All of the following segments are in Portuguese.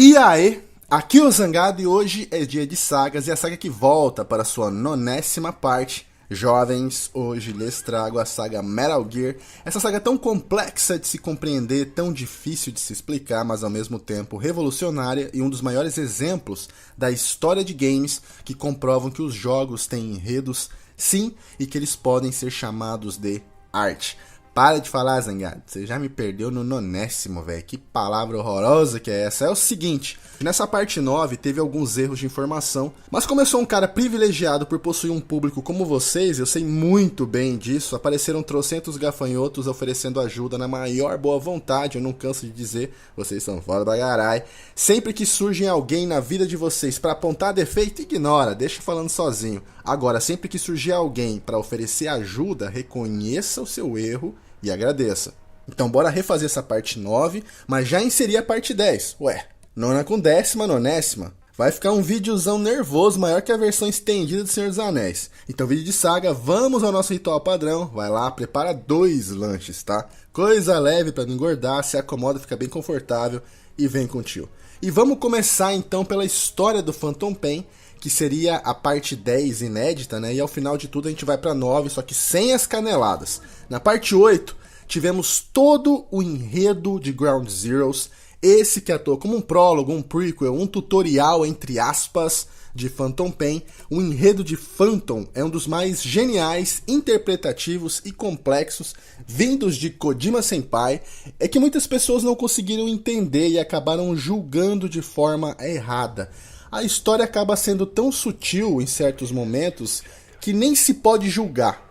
E aí, aqui é o Zangado e hoje é dia de sagas e a saga que volta para sua 90ª parte. Jovens, hoje lhes trago a saga Metal Gear, essa saga tão complexa de se compreender, tão difícil de se explicar, mas ao mesmo tempo revolucionária e um dos maiores exemplos da história de games que comprovam que os jogos têm enredos, sim, e que eles podem ser chamados de arte. Para de falar, Zangado, você já me perdeu no 90º, velho, que palavra horrorosa que é essa. É o seguinte, nessa parte 9 teve alguns erros de informação, mas como eu sou um cara privilegiado por possuir um público como vocês, eu sei muito bem disso, apareceram trocentos gafanhotos oferecendo ajuda na maior boa vontade, eu não canso de dizer, vocês são foda pra caralho. Sempre que surge alguém na vida de vocês pra apontar defeito, ignora, deixa falando sozinho. Agora, sempre que surgir alguém pra oferecer ajuda, reconheça o seu erro e agradeça. Então bora refazer essa parte 9, mas já inserir a parte 10. Ué, nona com 10ª, 90ª. Vai ficar um videozão nervoso, maior que a versão estendida do Senhor dos Anéis. Então vídeo de saga, vamos ao nosso ritual padrão. Vai lá, prepara 2 lanches, tá? Coisa leve pra não engordar, se acomoda, fica bem confortável e vem com o tio. E vamos começar então pela história do Phantom Pain, que seria a parte 10 inédita, né? E ao final de tudo a gente vai pra 9, só que sem as caneladas. Na parte 8, tivemos todo o enredo de Ground Zeroes, esse que atua como um prólogo, um prequel, um tutorial, entre aspas, de Phantom Pain. O enredo de Phantom é um dos mais geniais, interpretativos e complexos vindos de Kojima Senpai. É que muitas pessoas não conseguiram entender e acabaram julgando de forma errada. A história acaba sendo tão sutil em certos momentos que nem se pode julgar,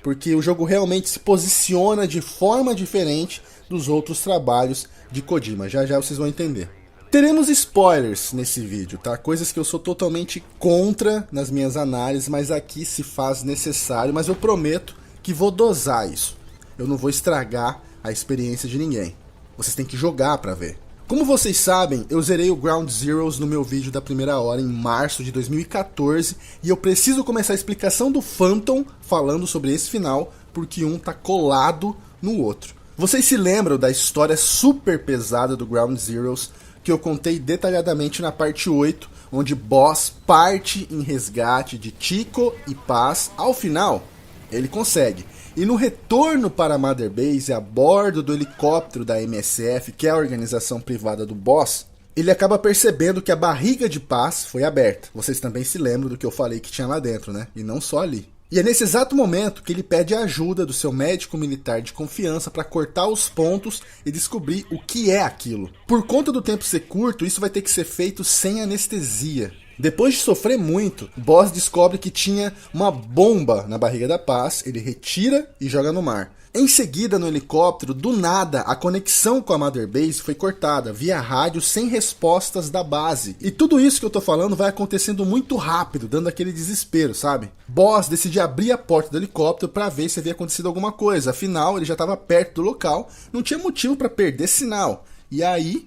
porque o jogo realmente se posiciona de forma diferente dos outros trabalhos de Kojima. Já já vocês vão entender. Teremos spoilers nesse vídeo, tá? Coisas que eu sou totalmente contra nas minhas análises, mas aqui se faz necessário, mas eu prometo que vou dosar isso. Eu não vou estragar a experiência de ninguém. Vocês têm que jogar pra ver. Como vocês sabem, eu zerei o Ground Zeroes no meu vídeo da primeira hora em março de 2014 e eu preciso começar a explicação do Phantom falando sobre esse final, porque um tá colado no outro. Vocês se lembram da história super pesada do Ground Zeroes que eu contei detalhadamente na parte 8, onde Boss parte em resgate de Chico e Paz. Ao final, ele consegue. E no retorno para a Mother Base, a bordo do helicóptero da MSF, que é a organização privada do Boss, ele acaba percebendo que a barriga de Paz foi aberta. Vocês também se lembram do que eu falei que tinha lá dentro, né? E não só ali. E é nesse exato momento que ele pede a ajuda do seu médico militar de confiança para cortar os pontos e descobrir o que é aquilo. Por conta do tempo ser curto, isso vai ter que ser feito sem anestesia. Depois de sofrer muito, o Boss descobre que tinha uma bomba na barriga da Paz, ele retira e joga no mar. Em seguida, no helicóptero, do nada, a conexão com a Mother Base foi cortada, via rádio, sem respostas da base. E tudo isso que eu tô falando vai acontecendo muito rápido, dando aquele desespero, sabe? Boss decide abrir a porta do helicóptero para ver se havia acontecido alguma coisa, afinal, ele já estava perto do local, não tinha motivo para perder sinal. E aí,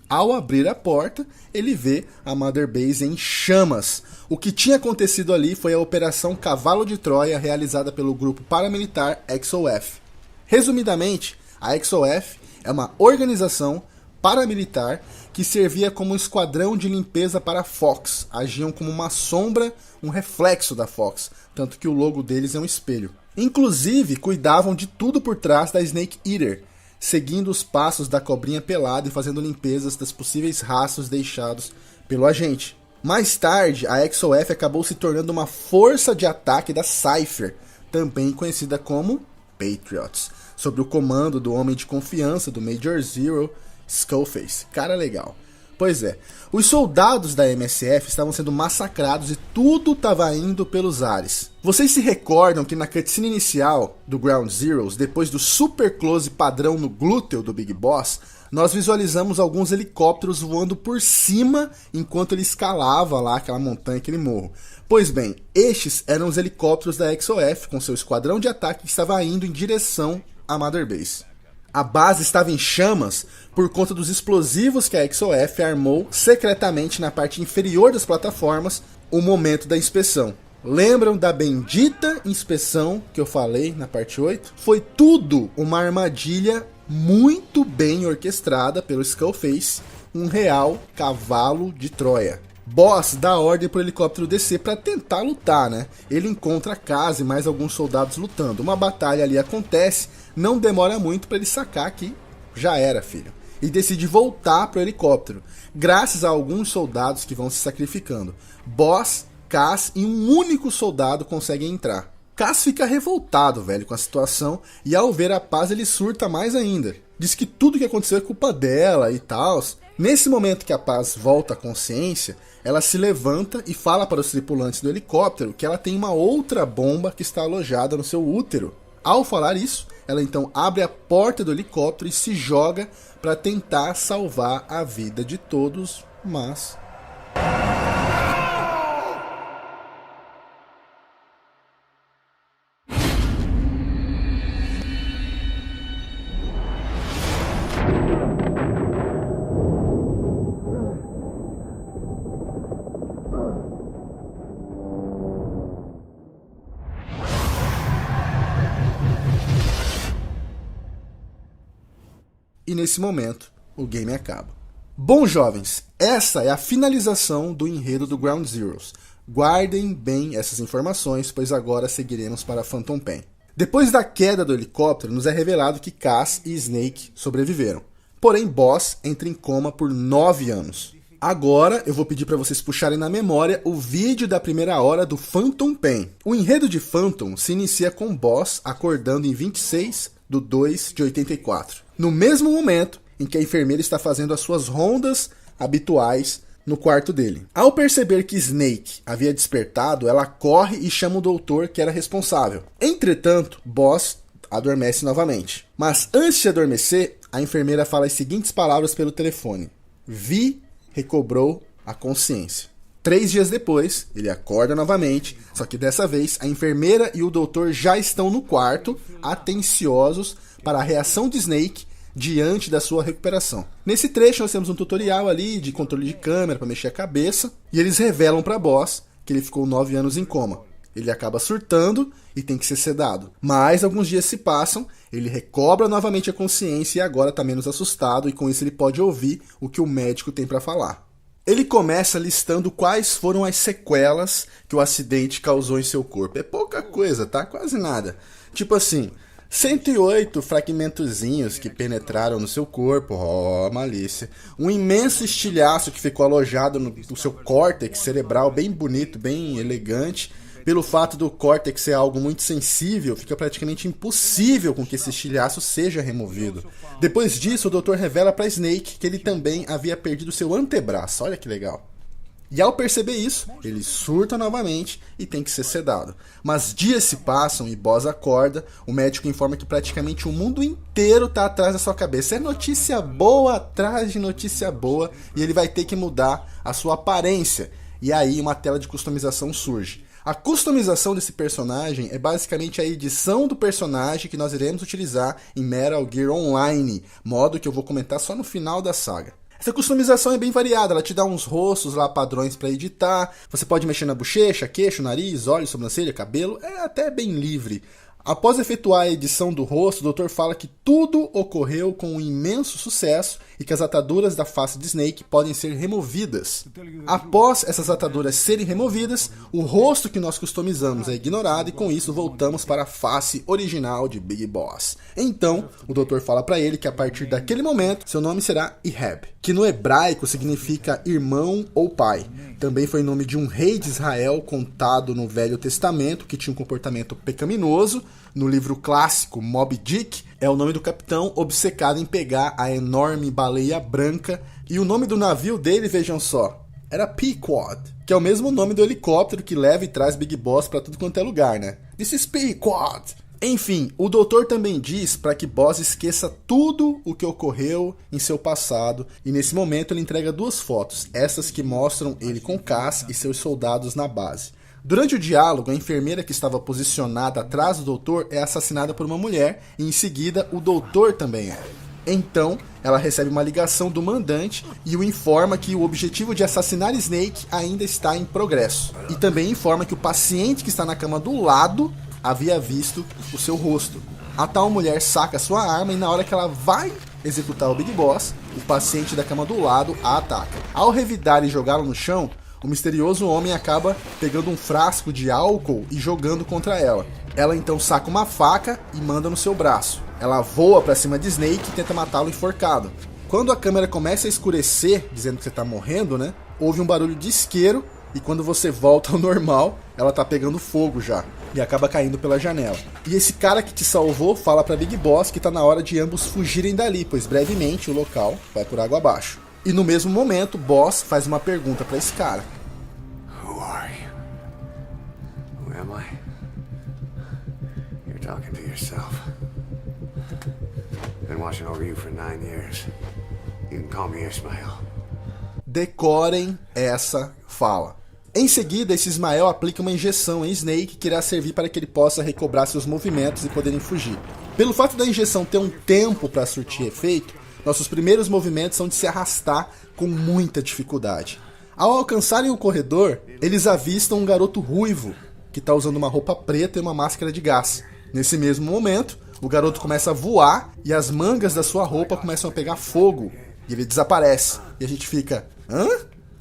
ao abrir a porta, ele vê a Mother Base em chamas. O que tinha acontecido ali foi a Operação Cavalo de Troia, realizada pelo grupo paramilitar XOF. Resumidamente, a XOF é uma organização paramilitar que servia como um esquadrão de limpeza para a Fox. Agiam como uma sombra, um reflexo da Fox, tanto que o logo deles é um espelho. Inclusive, cuidavam de tudo por trás da Snake Eater, seguindo os passos da cobrinha pelada e fazendo limpezas das possíveis rastros deixados pelo agente. Mais tarde, a XOF acabou se tornando uma força de ataque da Cypher, também conhecida como Patriots, sob o comando do homem de confiança do Major Zero, Skullface. Cara legal. Pois é, os soldados da MSF estavam sendo massacrados e tudo estava indo pelos ares. Vocês se recordam que na cutscene inicial do Ground Zeroes, depois do super close padrão no glúteo do Big Boss, nós visualizamos alguns helicópteros voando por cima enquanto ele escalava lá aquela montanha, aquele morro. Pois bem, estes eram os helicópteros da XOF com seu esquadrão de ataque que estava indo em direção à Mother Base. A base estava em chamas por conta dos explosivos que a XOF armou secretamente na parte inferior das plataformas no momento da inspeção. Lembram da bendita inspeção que eu falei na parte 8? Foi tudo uma armadilha muito bem orquestrada pelo Skullface um real cavalo de Troia. Boss dá ordem pro helicóptero descer para tentar lutar, né? Ele encontra Kaz e mais alguns soldados lutando. Uma batalha ali acontece, não demora muito para ele sacar que já era, filho. E decide voltar pro helicóptero, graças a alguns soldados que vão se sacrificando. Boss, Kaz e um único soldado conseguem entrar. Kaz fica revoltado, velho, com a situação, e ao ver a Paz ele surta mais ainda. Diz que tudo que aconteceu é culpa dela e tal. Nesse momento que a Paz volta à consciência, ela se levanta e fala para os tripulantes do helicóptero que ela tem uma outra bomba que está alojada no seu útero. Ao falar isso, ela então abre a porta do helicóptero e se joga para tentar salvar a vida de todos, mas... E nesse momento, o game acaba. Bom, jovens, essa é a finalização do enredo do Ground Zeroes. Guardem bem essas informações, pois agora seguiremos para Phantom Pain. Depois da queda do helicóptero, nos é revelado que Kaz e Snake sobreviveram. Porém, Boss entra em coma por 9 anos. Agora eu vou pedir para vocês puxarem na memória o vídeo da primeira hora do Phantom Pain. O enredo de Phantom se inicia com Boss acordando em 26/2/84. No mesmo momento em que a enfermeira está fazendo as suas rondas habituais no quarto dele. Ao perceber que Snake havia despertado, ela corre e chama o doutor que era responsável. Entretanto, Boss adormece novamente. Mas antes de adormecer, a enfermeira fala as seguintes palavras pelo telefone. Vi recobrou a consciência. 3 dias depois, ele acorda novamente, só que dessa vez a enfermeira e o doutor já estão no quarto, atenciosos para a reação de Snake diante da sua recuperação. Nesse trecho nós temos um tutorial ali de controle de câmera para mexer a cabeça, e eles revelam para Boss que ele ficou 9 anos em coma. Ele acaba surtando e tem que ser sedado. Mas alguns dias se passam, ele recobra novamente a consciência e agora está menos assustado, e com isso ele pode ouvir o que o médico tem para falar. Ele começa listando quais foram as sequelas que o acidente causou em seu corpo. É pouca coisa, tá? Quase nada. Tipo assim, 108 fragmentozinhos que penetraram no seu corpo, malícia. Um imenso estilhaço que ficou alojado no seu córtex cerebral, bem bonito, bem elegante. Pelo fato do córtex ser algo muito sensível, fica praticamente impossível com que esse estilhaço seja removido. Depois disso, o doutor revela para Snake que ele também havia perdido seu antebraço. Olha que legal. E ao perceber isso, ele surta novamente e tem que ser sedado. Mas dias se passam e Boss acorda, o médico informa que praticamente o mundo inteiro está atrás da sua cabeça. É notícia boa atrás de notícia boa, e ele vai ter que mudar a sua aparência. E aí uma tela de customização surge. A customização desse personagem é basicamente a edição do personagem que nós iremos utilizar em Metal Gear Online, modo que eu vou comentar só no final da saga. Essa customização é bem variada, ela te dá uns rostos lá padrões para editar, você pode mexer na bochecha, queixo, nariz, olhos, sobrancelha, cabelo, é até bem livre. Após efetuar a edição do rosto, o doutor fala que tudo ocorreu com um imenso sucesso e que as ataduras da face de Snake podem ser removidas. Após essas ataduras serem removidas, o rosto que nós customizamos é ignorado e com isso voltamos para a face original de Big Boss. Então, o doutor fala para ele que a partir daquele momento, seu nome será Ehab, que no hebraico significa irmão ou pai. Também foi nome de um rei de Israel contado no Velho Testamento, que tinha um comportamento pecaminoso. No livro clássico Moby Dick, é o nome do capitão obcecado em pegar a enorme baleia branca. E o nome do navio dele, vejam só, era Pequod, que é o mesmo nome do helicóptero que leva e traz Big Boss pra tudo quanto é lugar, né? This is Pequod! Enfim, o doutor também diz para que Boss esqueça tudo o que ocorreu em seu passado, e nesse momento ele entrega 2 fotos, essas que mostram ele com Kaz e seus soldados na base. Durante o diálogo, a enfermeira que estava posicionada atrás do doutor é assassinada por uma mulher, e em seguida o doutor também é. Então, ela recebe uma ligação do mandante e o informa que o objetivo de assassinar Snake ainda está em progresso. E também informa que o paciente que está na cama do lado havia visto o seu rosto. A tal mulher saca sua arma e na hora que ela vai executar o Big Boss, o paciente da cama do lado a ataca. Ao revidar e jogá-lo no chão, o misterioso homem acaba pegando um frasco de álcool e jogando contra ela. Ela então saca uma faca e manda no seu braço. Ela voa pra cima de Snake e tenta matá-lo enforcado. Quando a câmera começa a escurecer, dizendo que você tá morrendo, né? Houve um barulho de isqueiro e quando você volta ao normal, ela tá pegando fogo já e acaba caindo pela janela. E esse cara que te salvou fala pra Big Boss que tá na hora de ambos fugirem dali, pois brevemente o local vai por água abaixo. E no mesmo momento, Boss faz uma pergunta pra esse cara. Who are you? Who am I? You're talking to yourself. Been watching over you for 9 years. You can call me Ismael. Decorem essa fala. Em seguida, esse Ismael aplica uma injeção em Snake que irá servir para que ele possa recobrar seus movimentos e poderem fugir. Pelo fato da injeção ter um tempo para surtir efeito, nossos primeiros movimentos são de se arrastar com muita dificuldade. Ao alcançarem o corredor, eles avistam um garoto ruivo que está usando uma roupa preta e uma máscara de gás. Nesse mesmo momento, o garoto começa a voar e as mangas da sua roupa começam a pegar fogo e ele desaparece. E a gente fica, hã?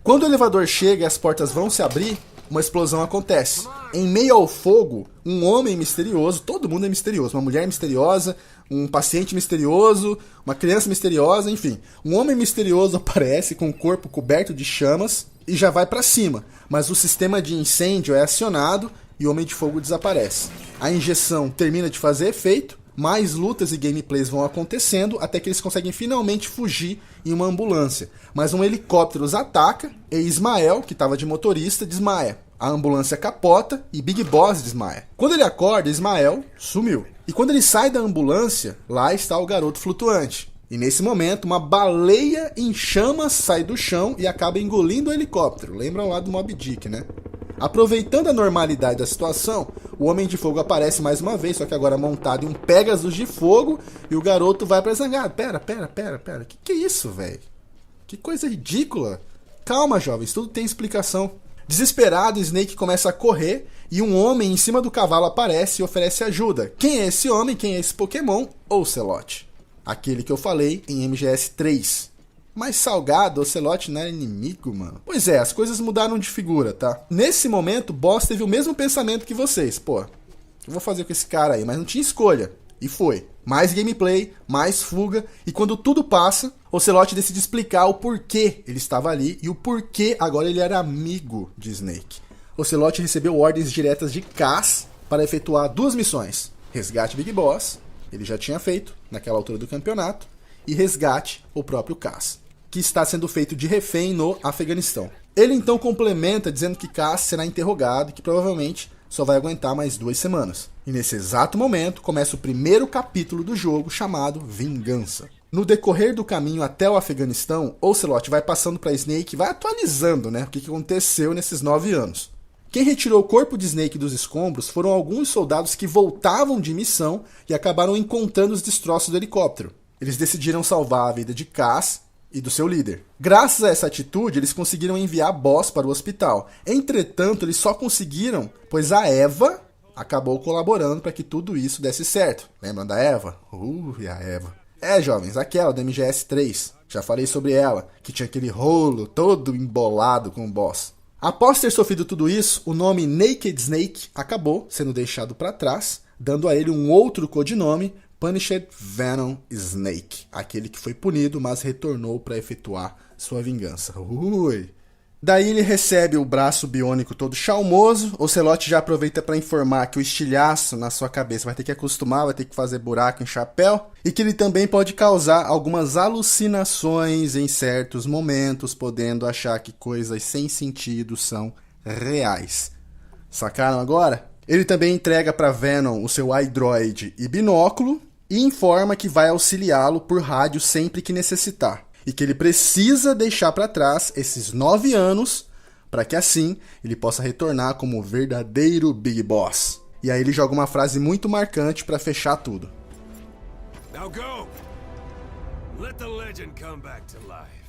Quando o elevador chega e as portas vão se abrir, uma explosão acontece. Em meio ao fogo, um homem misterioso, todo mundo é misterioso, uma mulher misteriosa, um paciente misterioso, uma criança misteriosa, enfim. Um homem misterioso aparece com o corpo coberto de chamas e já vai pra cima, mas o sistema de incêndio é acionado e o Homem de Fogo desaparece. A injeção termina de fazer efeito, mais lutas e gameplays vão acontecendo até que eles conseguem finalmente fugir em uma ambulância. Mas um helicóptero os ataca e Ismael, que estava de motorista, desmaia. A ambulância capota e Big Boss desmaia. Quando ele acorda, Ismael sumiu. E quando ele sai da ambulância, lá está o garoto flutuante. E nesse momento, uma baleia em chamas sai do chão e acaba engolindo o helicóptero. Lembram lá do Moby Dick, né? Aproveitando a normalidade da situação, o Homem de Fogo aparece mais uma vez, só que agora montado em um Pegasus de fogo, e o garoto vai pra zangar. Pera. Que é isso, velho? Que coisa ridícula. Calma, jovens, tudo tem explicação. Desesperado, Snake começa a correr, e um homem em cima do cavalo aparece e oferece ajuda. Quem é esse homem? Quem é esse Pokémon? Ocelot. Aquele que eu falei em MGS 3. Mas Salgado, Ocelot não era inimigo, mano? Pois é, as coisas mudaram de figura, tá? Nesse momento, Boss teve o mesmo pensamento que vocês. Pô, o que eu vou fazer com esse cara aí? Mas não tinha escolha. E foi. Mais gameplay, mais fuga. E quando tudo passa, Ocelot decide explicar o porquê ele estava ali e o porquê agora ele era amigo de Snake. Ocelot recebeu ordens diretas de Cass para efetuar 2 missões. Resgate Big Boss, ele já tinha feito naquela altura do campeonato, e resgate o próprio Cass, que está sendo feito de refém no Afeganistão. Ele então complementa dizendo que Cass será interrogado e que provavelmente só vai aguentar mais 2 semanas. E nesse exato momento começa o primeiro capítulo do jogo chamado Vingança. No decorrer do caminho até o Afeganistão, Ocelot vai passando para Snake e vai atualizando, né, o que aconteceu nesses 9 anos. Quem retirou o corpo de Snake dos escombros foram alguns soldados que voltavam de missão e acabaram encontrando os destroços do helicóptero. Eles decidiram salvar a vida de Cass e do seu líder. Graças a essa atitude, eles conseguiram enviar Boss para o hospital. Entretanto, eles só conseguiram, pois a Eva acabou colaborando para que tudo isso desse certo. Lembram da Eva? A Eva. É, jovens, aquela do MGS 3. Já falei sobre ela, que tinha aquele rolo todo embolado com o Boss. Após ter sofrido tudo isso, o nome Naked Snake acabou sendo deixado para trás, dando a ele um outro codinome, Punished Venom Snake, aquele que foi punido, mas retornou para efetuar sua vingança. Daí ele recebe o braço biônico todo charmoso. Ocelot já aproveita para informar que o estilhaço na sua cabeça vai ter que acostumar, vai ter que fazer buraco em chapéu, e que ele também pode causar algumas alucinações em certos momentos, podendo achar que coisas sem sentido são reais. Sacaram agora? Ele também entrega para Venom o seu iDroid e binóculo, e informa que vai auxiliá-lo por rádio sempre que necessitar. E que ele precisa deixar para trás esses 9 anos para que assim ele possa retornar como o verdadeiro Big Boss. E aí ele joga uma frase muito marcante para fechar tudo. Now go. Let the legend come back to life.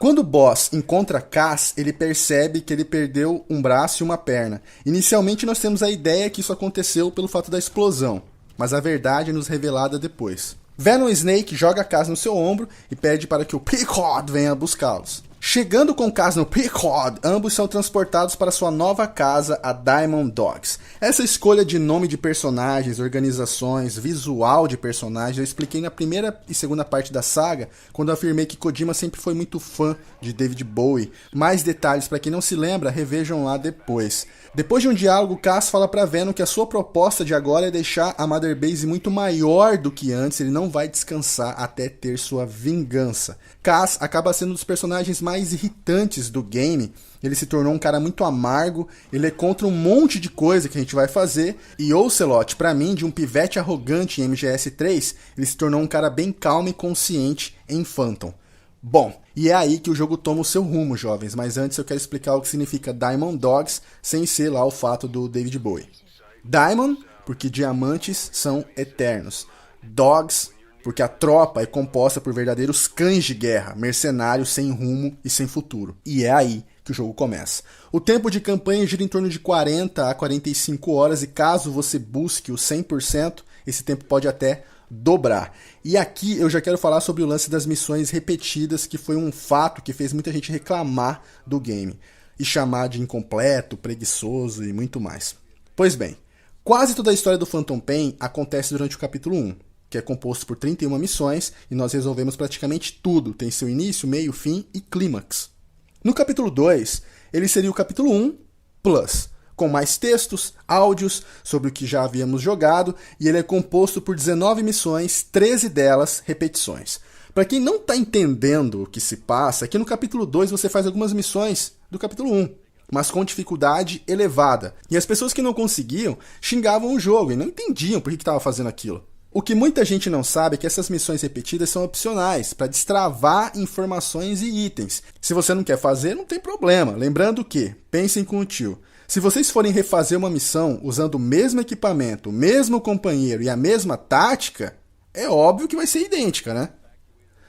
Quando o boss encontra Kaz, ele percebe que ele perdeu um braço e uma perna. Inicialmente nós temos a ideia que isso aconteceu pelo fato da explosão, mas a verdade é nos revelada depois. Venom Snake joga Kaz no seu ombro e pede para que o Pequod venha buscá-los. Chegando com Kaz no Pequod, ambos são transportados para sua nova casa, a Diamond Dogs. Essa escolha de nome de personagens, organizações, visual de personagens, eu expliquei na primeira e segunda parte da saga, quando eu afirmei que Kojima sempre foi muito fã de David Bowie. Mais detalhes, para quem não se lembra, revejam lá depois. Depois de um diálogo, Kaz fala para Venom que a sua proposta de agora é deixar a Mother Base muito maior do que antes, ele não vai descansar até ter sua vingança. Kaz acaba sendo um dos personagens mais irritantes do game, ele se tornou um cara muito amargo, ele é contra um monte de coisa que a gente vai fazer, e Ocelot, pra mim, de um pivete arrogante em MGS3, ele se tornou um cara bem calmo e consciente em Phantom. Bom, e é aí que o jogo toma o seu rumo, jovens, mas antes eu quero explicar o que significa Diamond Dogs, sem ser lá o fato do David Bowie. Diamond, porque diamantes são eternos. Dogs, porque a tropa é composta por verdadeiros cães de guerra, mercenários sem rumo e sem futuro. E é aí que o jogo começa. O tempo de campanha gira em torno de 40 a 45 horas e caso você busque o 100%, esse tempo pode até dobrar. E aqui eu já quero falar sobre o lance das missões repetidas, que foi um fato que fez muita gente reclamar do game e chamar de incompleto, preguiçoso e muito mais. Pois bem, quase toda a história do Phantom Pain acontece durante o capítulo 1, que é composto por 31 missões, e nós resolvemos praticamente tudo, tem seu início, meio, fim e clímax. No capítulo 2, ele seria o capítulo 1 Plus, com mais textos, áudios sobre o que já havíamos jogado, e ele é composto por 19 missões, 13 delas repetições. Para quem não está entendendo o que se passa, aqui no capítulo 2 você faz algumas missões do capítulo 1, mas com dificuldade elevada. E as pessoas que não conseguiam xingavam o jogo e não entendiam por que estava fazendo aquilo. O que muita gente não sabe é que essas missões repetidas são opcionais, para destravar informações e itens. Se você não quer fazer, não tem problema. Lembrando que, pensem com o tio, se vocês forem refazer uma missão usando o mesmo equipamento, o mesmo companheiro e a mesma tática, é óbvio que vai ser idêntica, né?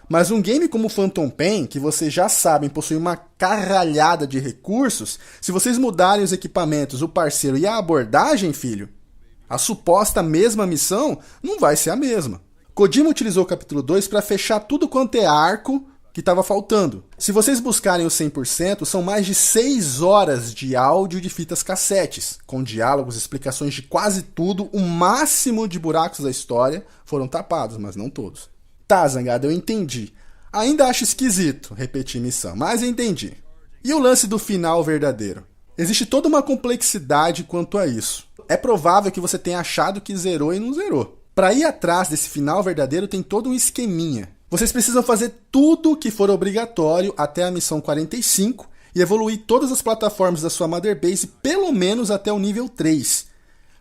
Mas um game como Phantom Pain, que vocês já sabem possui uma carralhada de recursos, se vocês mudarem os equipamentos, o parceiro e a abordagem, filho, a suposta mesma missão não vai ser a mesma. Kojima utilizou o capítulo 2 para fechar tudo quanto é arco que estava faltando. Se vocês buscarem o 100%, são mais de 6 horas de áudio de fitas cassetes, com diálogos, explicações de quase tudo, o máximo de buracos da história foram tapados, mas não todos. Tá, Zangado, eu entendi. Ainda acho esquisito repetir missão, mas eu entendi. E o lance do final verdadeiro? Existe toda uma complexidade quanto a isso. É provável que você tenha achado que zerou e não zerou. Para ir atrás desse final verdadeiro tem todo um esqueminha. Vocês precisam fazer tudo o que for obrigatório até a missão 45 e evoluir todas as plataformas da sua Mother Base pelo menos até o nível 3.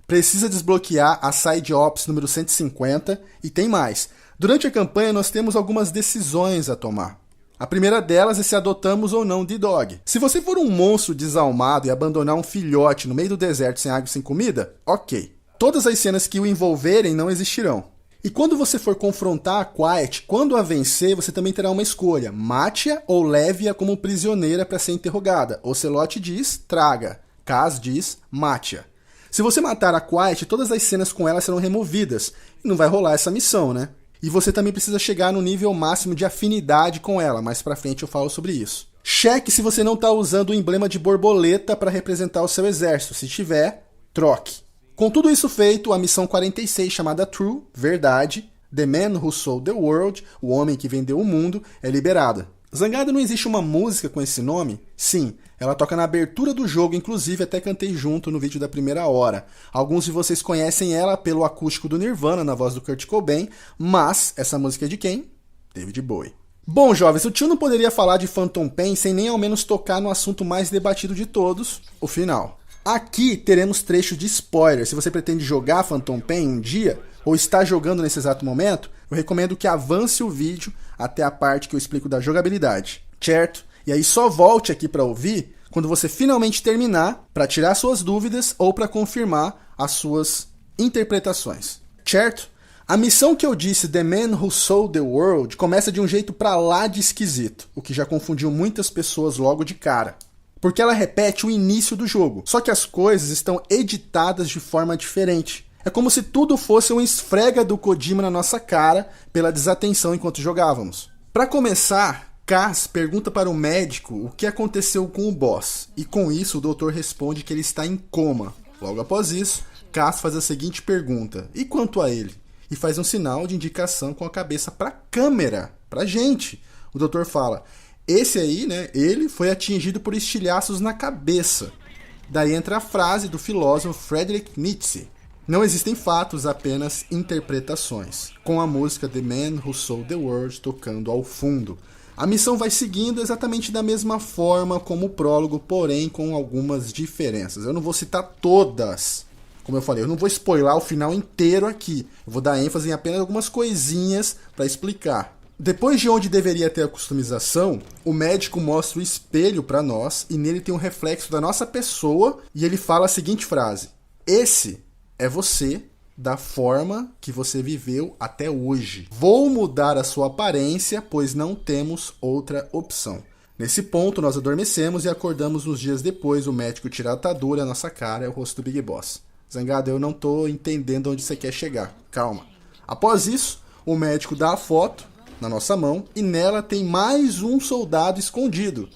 Precisa desbloquear a Side Ops número 150 e tem mais. Durante a campanha nós temos algumas decisões a tomar. A primeira delas é se adotamos ou não D-Dog. Se você for um monstro desalmado e abandonar um filhote no meio do deserto sem água e sem comida, ok. Todas as cenas que o envolverem não existirão. E quando você for confrontar a Quiet, quando a vencer, você também terá uma escolha. Mate-a ou leve-a como prisioneira para ser interrogada. Ocelot diz, traga. Kaz diz, mate-a. Se você matar a Quiet, todas as cenas com ela serão removidas. E não vai rolar essa missão, né? E você também precisa chegar no nível máximo de afinidade com ela. Mais pra frente eu falo sobre isso. Cheque se você não está usando o emblema de borboleta para representar o seu exército. Se tiver, troque. Com tudo isso feito, a missão 46, chamada True, Verdade, The Man Who Sold the World, o homem que vendeu o mundo, é liberada. Zangado, não existe uma música com esse nome? Sim, ela toca na abertura do jogo, inclusive até cantei junto no vídeo da primeira hora. Alguns de vocês conhecem ela pelo acústico do Nirvana, na voz do Kurt Cobain, mas essa música é de quem? David Bowie. Bom, jovens, o tio não poderia falar de Phantom Pain sem nem ao menos tocar no assunto mais debatido de todos, o final. Aqui teremos trecho de spoiler. Se você pretende jogar Phantom Pain um dia, ou está jogando nesse exato momento, eu recomendo que avance o vídeo até a parte que eu explico da jogabilidade, certo? E aí só volte aqui para ouvir quando você finalmente terminar, para tirar suas dúvidas ou para confirmar as suas interpretações, certo? A missão que eu disse, The Man Who Sold the World, começa de um jeito pra lá de esquisito, o que já confundiu muitas pessoas logo de cara. Porque ela repete o início do jogo, só que as coisas estão editadas de forma diferente. É como se tudo fosse um esfrega do Kojima na nossa cara pela desatenção enquanto jogávamos. Pra começar, Kaz pergunta para o médico o que aconteceu com o boss, e com isso o doutor responde que ele está em coma. Logo após isso, Kaz faz a seguinte pergunta, e quanto a ele? E faz um sinal de indicação com a cabeça pra câmera, pra gente. O doutor fala, esse aí, né, ele foi atingido por estilhaços na cabeça. Daí entra a frase do filósofo Friedrich Nietzsche. Não existem fatos, apenas interpretações. Com a música The Man Who Sold the World tocando ao fundo. A missão vai seguindo exatamente da mesma forma como o prólogo, porém com algumas diferenças. Eu não vou citar todas. Como eu falei, eu não vou spoiler o final inteiro aqui. Eu vou dar ênfase em apenas algumas coisinhas para explicar. Depois de onde deveria ter a customização, o médico mostra o espelho para nós e nele tem um reflexo da nossa pessoa e ele fala a seguinte frase. Esse é você da forma que você viveu até hoje. Vou mudar a sua aparência, pois não temos outra opção. Nesse ponto, nós adormecemos e acordamos uns dias depois. O médico tira a atadura, a nossa cara é o rosto do Big Boss. Zangado, eu não tô entendendo onde você quer chegar. Calma. Após isso, o médico dá a foto na nossa mão e nela tem mais um soldado escondido.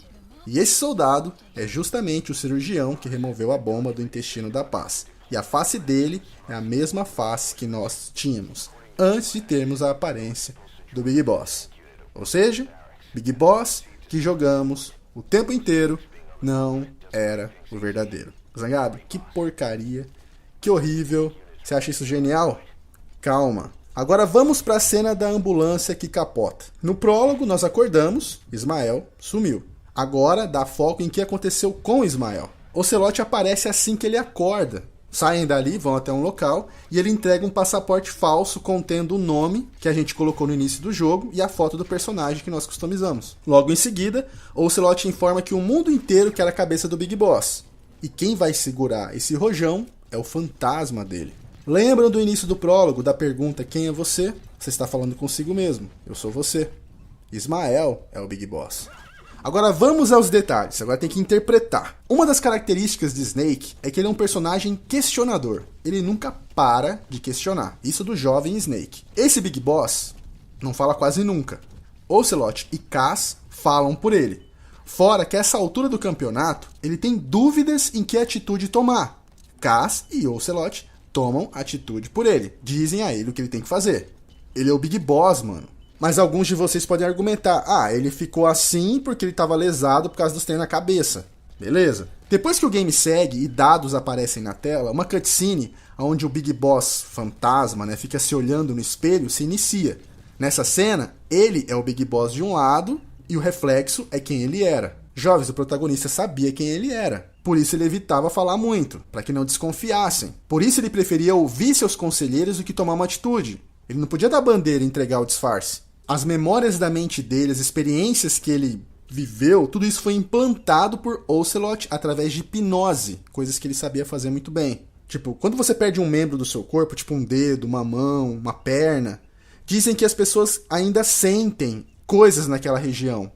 E esse soldado é justamente o cirurgião que removeu a bomba do intestino da paz. E a face dele é a mesma face que nós tínhamos antes de termos a aparência do Big Boss. Ou seja, Big Boss que jogamos o tempo inteiro não era o verdadeiro. Zangado, que porcaria. Que horrível. Você acha isso genial? Calma. Agora vamos para a cena da ambulância que capota. No prólogo, nós acordamos, Ismael sumiu. Agora dá foco em que aconteceu com Ismael. Ocelote aparece assim que ele acorda. Saem dali, vão até um local e ele entrega um passaporte falso contendo o nome que a gente colocou no início do jogo e a foto do personagem que nós customizamos. Logo em seguida, Ocelote informa que o mundo inteiro quer a cabeça do Big Boss. E quem vai segurar esse rojão é o fantasma dele. Lembram do início do prólogo, da pergunta quem é você? Você está falando consigo mesmo. Eu sou você. Ismael é o Big Boss. Agora vamos aos detalhes, agora tem que interpretar. Uma das características de Snake é que ele é um personagem questionador. Ele nunca para de questionar. Isso do jovem Snake. Esse Big Boss não fala quase nunca. Ocelot e Kaz falam por ele. Fora que a essa altura do campeonato, ele tem dúvidas em que atitude tomar. Kaz e Ocelot tomam atitude por ele. Dizem a ele o que ele tem que fazer. Ele é o Big Boss, mano. Mas alguns de vocês podem argumentar, ele ficou assim porque ele estava lesado por causa dos treinos na cabeça. Beleza. Depois que o game segue e dados aparecem na tela, uma cutscene onde o Big Boss fantasma, né, fica se olhando no espelho se inicia. Nessa cena, ele é o Big Boss de um lado e o reflexo é quem ele era. Jovens, o protagonista sabia quem ele era. Por isso ele evitava falar muito, para que não desconfiassem. Por isso ele preferia ouvir seus conselheiros do que tomar uma atitude. Ele não podia dar bandeira e entregar o disfarce. As memórias da mente dele, as experiências que ele viveu, tudo isso foi implantado por Ocelot através de hipnose, coisas que ele sabia fazer muito bem. Tipo, quando você perde um membro do seu corpo, tipo um dedo, uma mão, uma perna, dizem que as pessoas ainda sentem coisas naquela região.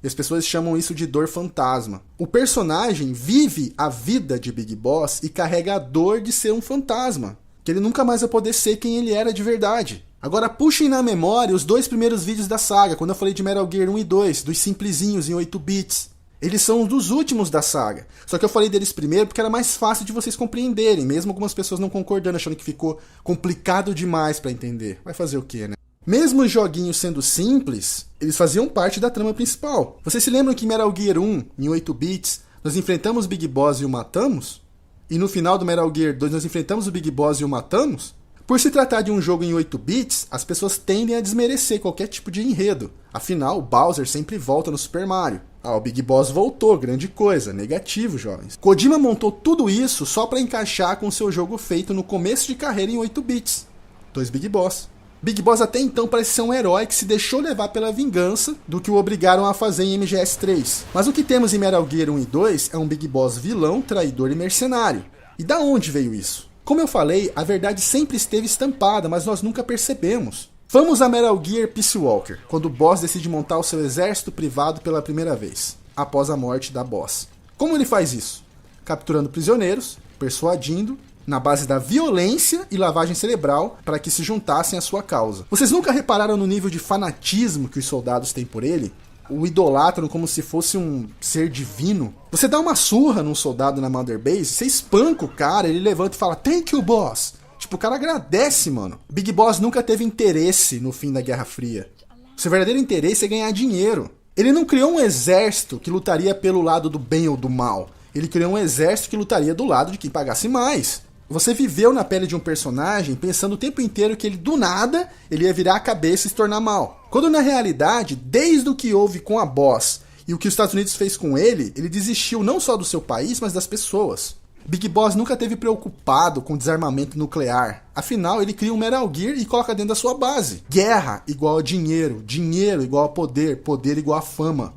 E as pessoas chamam isso de dor fantasma. O personagem vive a vida de Big Boss e carrega a dor de ser um fantasma, que ele nunca mais vai poder ser quem ele era de verdade. Agora puxem na memória os 2 primeiros vídeos da saga, quando eu falei de Metal Gear 1 e 2, dos simplesinhos em 8 bits. Eles são um dos últimos da saga. Só que eu falei deles primeiro porque era mais fácil de vocês compreenderem, mesmo algumas pessoas não concordando, achando que ficou complicado demais pra entender. Vai fazer o quê, né? Mesmo os joguinhos sendo simples, eles faziam parte da trama principal. Vocês se lembram que em Metal Gear 1, em 8 bits, nós enfrentamos o Big Boss e o matamos? E no final do Metal Gear 2 nós enfrentamos o Big Boss e o matamos? Por se tratar de um jogo em 8 bits, as pessoas tendem a desmerecer qualquer tipo de enredo. Afinal, o Bowser sempre volta no Super Mario. O Big Boss voltou, grande coisa, negativo, jovens. Kojima montou tudo isso só para encaixar com seu jogo feito no começo de carreira em 8 bits. 2 Big Boss. Big Boss até então parece ser um herói que se deixou levar pela vingança do que o obrigaram a fazer em MGS3. Mas o que temos em Metal Gear 1 e 2 é um Big Boss vilão, traidor e mercenário. E da onde veio isso? Como eu falei, a verdade sempre esteve estampada, mas nós nunca percebemos. Vamos a Metal Gear Peace Walker, quando o boss decide montar o seu exército privado pela primeira vez, após a morte da boss. Como ele faz isso? Capturando prisioneiros, persuadindo, na base da violência e lavagem cerebral para que se juntassem à sua causa. Vocês nunca repararam no nível de fanatismo que os soldados têm por ele? O idolatram como se fosse um ser divino. Você dá uma surra num soldado na Mother Base, você espanca o cara, ele levanta e fala "Thank you, boss". Tipo, o cara agradece, mano. Big Boss nunca teve interesse no fim da Guerra Fria. Seu verdadeiro interesse é ganhar dinheiro. Ele não criou um exército que lutaria pelo lado do bem ou do mal. Ele criou um exército que lutaria do lado de quem pagasse mais. Você viveu na pele de um personagem pensando o tempo inteiro que ele, do nada, ele ia virar a cabeça e se tornar mal. Quando na realidade, desde o que houve com a Boss e o que os Estados Unidos fez com ele desistiu não só do seu país, mas das pessoas. Big Boss nunca esteve preocupado com desarmamento nuclear. Afinal, ele cria um Metal Gear e coloca dentro da sua base. Guerra igual a dinheiro, dinheiro igual a poder, poder igual a fama.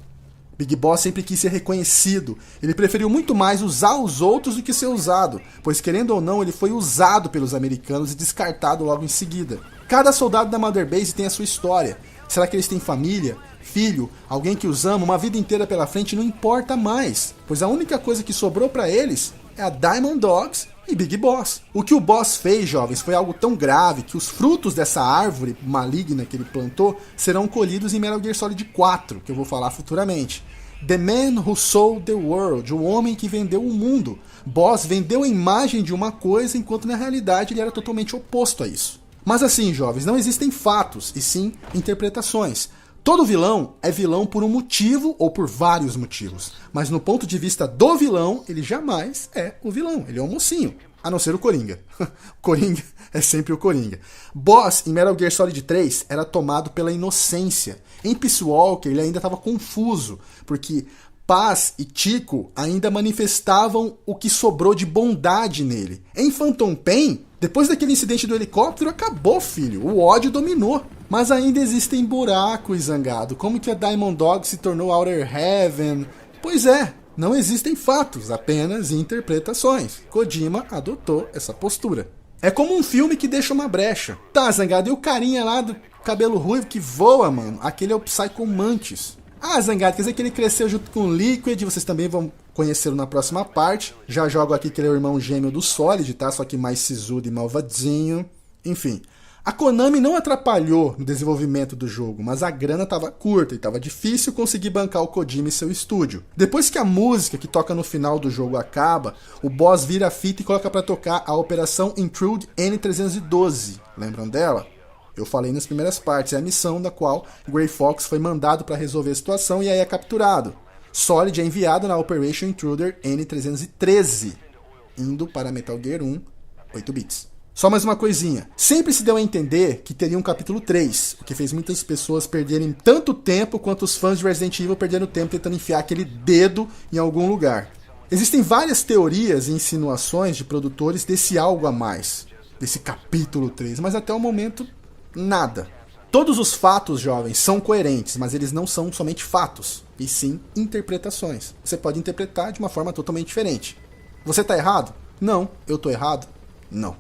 Big Boss sempre quis ser reconhecido. Ele preferiu muito mais usar os outros do que ser usado, pois querendo ou não, ele foi usado pelos americanos e descartado logo em seguida. Cada soldado da Mother Base tem a sua história. Será que eles têm família, filho, alguém que os ama, uma vida inteira pela frente? Não importa mais, pois a única coisa que sobrou pra eles é a Diamond Dogs e Big Boss. O que o Boss fez, jovens, foi algo tão grave que os frutos dessa árvore maligna que ele plantou serão colhidos em Metal Gear Solid 4, que eu vou falar futuramente. The Man Who Sold the World, o homem que vendeu o mundo. Boss vendeu a imagem de uma coisa, enquanto na realidade ele era totalmente oposto a isso. Mas assim, jovens, não existem fatos, e sim interpretações. Todo vilão é vilão por um motivo ou por vários motivos. Mas no ponto de vista do vilão, ele jamais é o vilão. Ele é um mocinho. A não ser o Coringa. O Coringa é sempre o Coringa. Boss, em Metal Gear Solid 3, era tomado pela inocência. Em Peace Walker, ele ainda estava confuso, porque Paz e Chico ainda manifestavam o que sobrou de bondade nele. Em Phantom Pain, depois daquele incidente do helicóptero, acabou, filho. O ódio dominou. Mas ainda existem buracos, Zangado. Como que a Diamond Dog se tornou Outer Heaven? Pois é, não existem fatos, apenas interpretações. Kojima adotou essa postura. É como um filme que deixa uma brecha. Tá, Zangado, e o carinha lá do cabelo ruivo que voa, mano? Aquele é o Psycho Mantis. Ah, Zangado, quer dizer que ele cresceu junto com o Liquid, vocês também vão conhecê-lo na próxima parte. Já jogo aqui que ele é o irmão gêmeo do Solid, tá? Só que mais sisudo e malvadinho. Enfim, a Konami não atrapalhou no desenvolvimento do jogo, mas a grana estava curta e estava difícil conseguir bancar o Kojima e seu estúdio. Depois que a música que toca no final do jogo acaba, o boss vira a fita e coloca para tocar a Operação Intrude N312. Lembram dela? Eu falei nas primeiras partes, é a missão da qual Grey Fox foi mandado para resolver a situação e aí é capturado. Solid é enviado na Operation Intruder N313, indo para Metal Gear 1, 8 bits. Só mais uma coisinha, sempre se deu a entender que teria um capítulo 3, o que fez muitas pessoas perderem tanto tempo quanto os fãs de Resident Evil perderam tempo tentando enfiar aquele dedo em algum lugar. Existem várias teorias e insinuações de produtores desse algo a mais, desse capítulo 3, mas até o momento nada. Todos os fatos, jovens, são coerentes, mas eles não são somente fatos, e sim interpretações. Você pode interpretar de uma forma totalmente diferente. Você tá errado? Não. Eu tô errado? Não.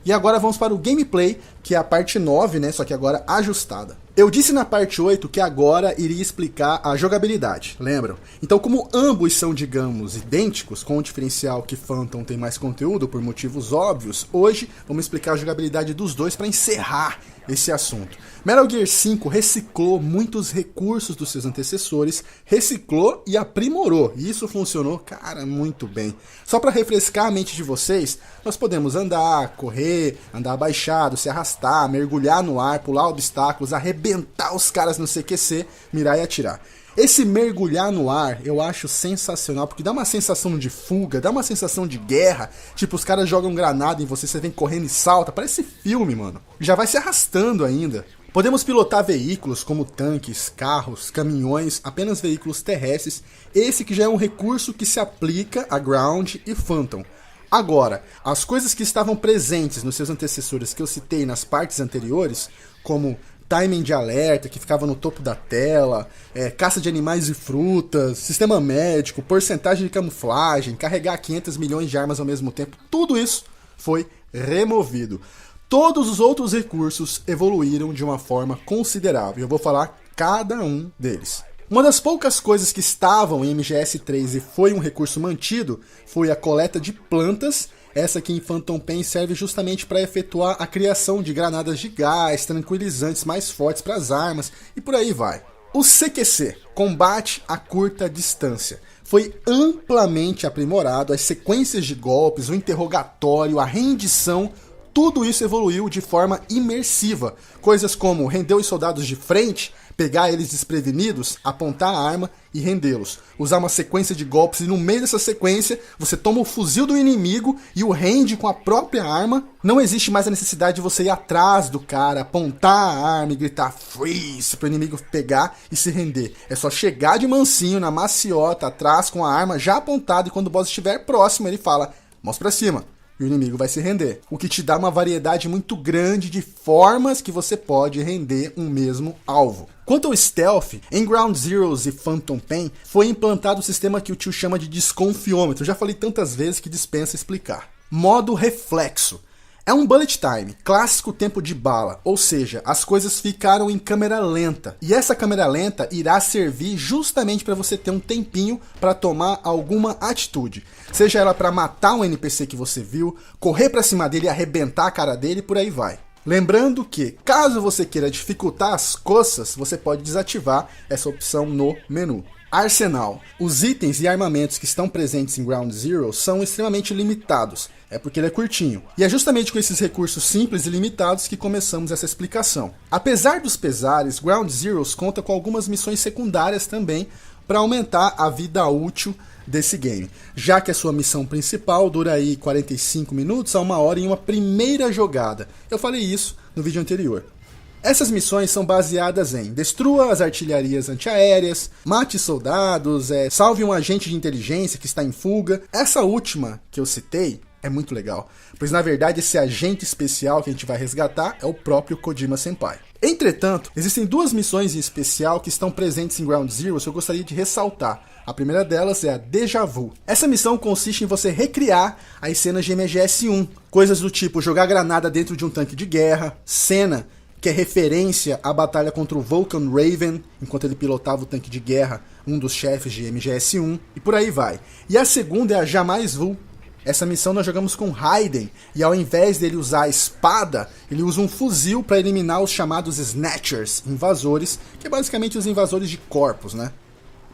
E agora vamos para o gameplay, que é a parte 9, né? Só que agora ajustada. Eu disse na parte 8 que agora iria explicar a jogabilidade, lembram? Então, como ambos são, digamos, idênticos, com o diferencial que Phantom tem mais conteúdo por motivos óbvios, hoje vamos explicar a jogabilidade dos dois para encerrar esse assunto. Metal Gear 5 reciclou muitos recursos dos seus antecessores, reciclou e aprimorou, e isso funcionou, cara, muito bem. Só para refrescar a mente de vocês, nós podemos andar, correr, andar abaixado, se arrastar, mergulhar no ar, pular obstáculos, arrebentar os caras no CQC, mirar e atirar. Esse mergulhar no ar eu acho sensacional, porque dá uma sensação de fuga, dá uma sensação de guerra, tipo os caras jogam granada em você, você vem correndo e salta, parece filme, mano. Já vai se arrastando ainda. Podemos pilotar veículos como tanques, carros, caminhões, apenas veículos terrestres, esse que já é um recurso que se aplica a Ground e Phantom. Agora, as coisas que estavam presentes nos seus antecessores que eu citei nas partes anteriores, como timing de alerta, que ficava no topo da tela, caça de animais e frutas, sistema médico, porcentagem de camuflagem, carregar 500 milhões de armas ao mesmo tempo, tudo isso foi removido. Todos os outros recursos evoluíram de uma forma considerável. Eu vou falar cada um deles. Uma das poucas coisas que estavam em MGS3 e foi um recurso mantido foi a coleta de plantas. Essa aqui em Phantom Pain serve justamente para efetuar a criação de granadas de gás, tranquilizantes mais fortes para as armas e por aí vai. O CQC, combate a curta distância, foi amplamente aprimorado, as sequências de golpes, o interrogatório, a rendição, tudo isso evoluiu de forma imersiva. Coisas como render os soldados de frente, pegar eles desprevenidos, apontar a arma e rendê-los. Usar uma sequência de golpes e no meio dessa sequência você toma o fuzil do inimigo e o rende com a própria arma. Não existe mais a necessidade de você ir atrás do cara, apontar a arma e gritar freeze para o inimigo pegar e se render. É só chegar de mansinho na maciota atrás com a arma já apontada e quando o boss estiver próximo ele fala, mãos pra cima. E o inimigo vai se render. O que te dá uma variedade muito grande de formas que você pode render um mesmo alvo. Quanto ao stealth, em Ground Zeroes e Phantom Pain, foi implantado o sistema que o tio chama de desconfiômetro. Eu já falei tantas vezes que dispensa explicar. Modo reflexo. É um bullet time, clássico tempo de bala, ou seja, as coisas ficaram em câmera lenta. E essa câmera lenta irá servir justamente para você ter um tempinho para tomar alguma atitude. Seja ela para matar um NPC que você viu, correr para cima dele e arrebentar a cara dele, por aí vai. Lembrando que, caso você queira dificultar as coças, você pode desativar essa opção no menu. Arsenal. Os itens e armamentos que estão presentes em Ground Zero são extremamente limitados, é porque ele é curtinho. E é justamente com esses recursos simples e limitados que começamos essa explicação. Apesar dos pesares, Ground Zeroes conta com algumas missões secundárias também para aumentar a vida útil desse game, já que a sua missão principal dura aí 45 minutos a 1 hora em uma primeira jogada. Eu falei isso no vídeo anterior. Essas missões são baseadas em destrua as artilharias antiaéreas, mate soldados, salve um agente de inteligência que está em fuga. Essa última que eu citei é muito legal, pois na verdade esse agente especial que a gente vai resgatar é o próprio Kojima Senpai. Entretanto, existem duas missões em especial que estão presentes em Ground Zero que eu gostaria de ressaltar. A primeira delas é a Déjà Vu. Essa missão consiste em você recriar as cenas de MGS1, coisas do tipo jogar granada dentro de um tanque de guerra, cena que é referência à batalha contra o Vulcan Raven, enquanto ele pilotava o tanque de guerra, um dos chefes de MGS1, e por aí vai. E a segunda é a Jamais Vu. Essa missão nós jogamos com Raiden, e ao invés dele usar a espada, ele usa um fuzil para eliminar os chamados Snatchers, invasores, que é basicamente os invasores de corpos, né?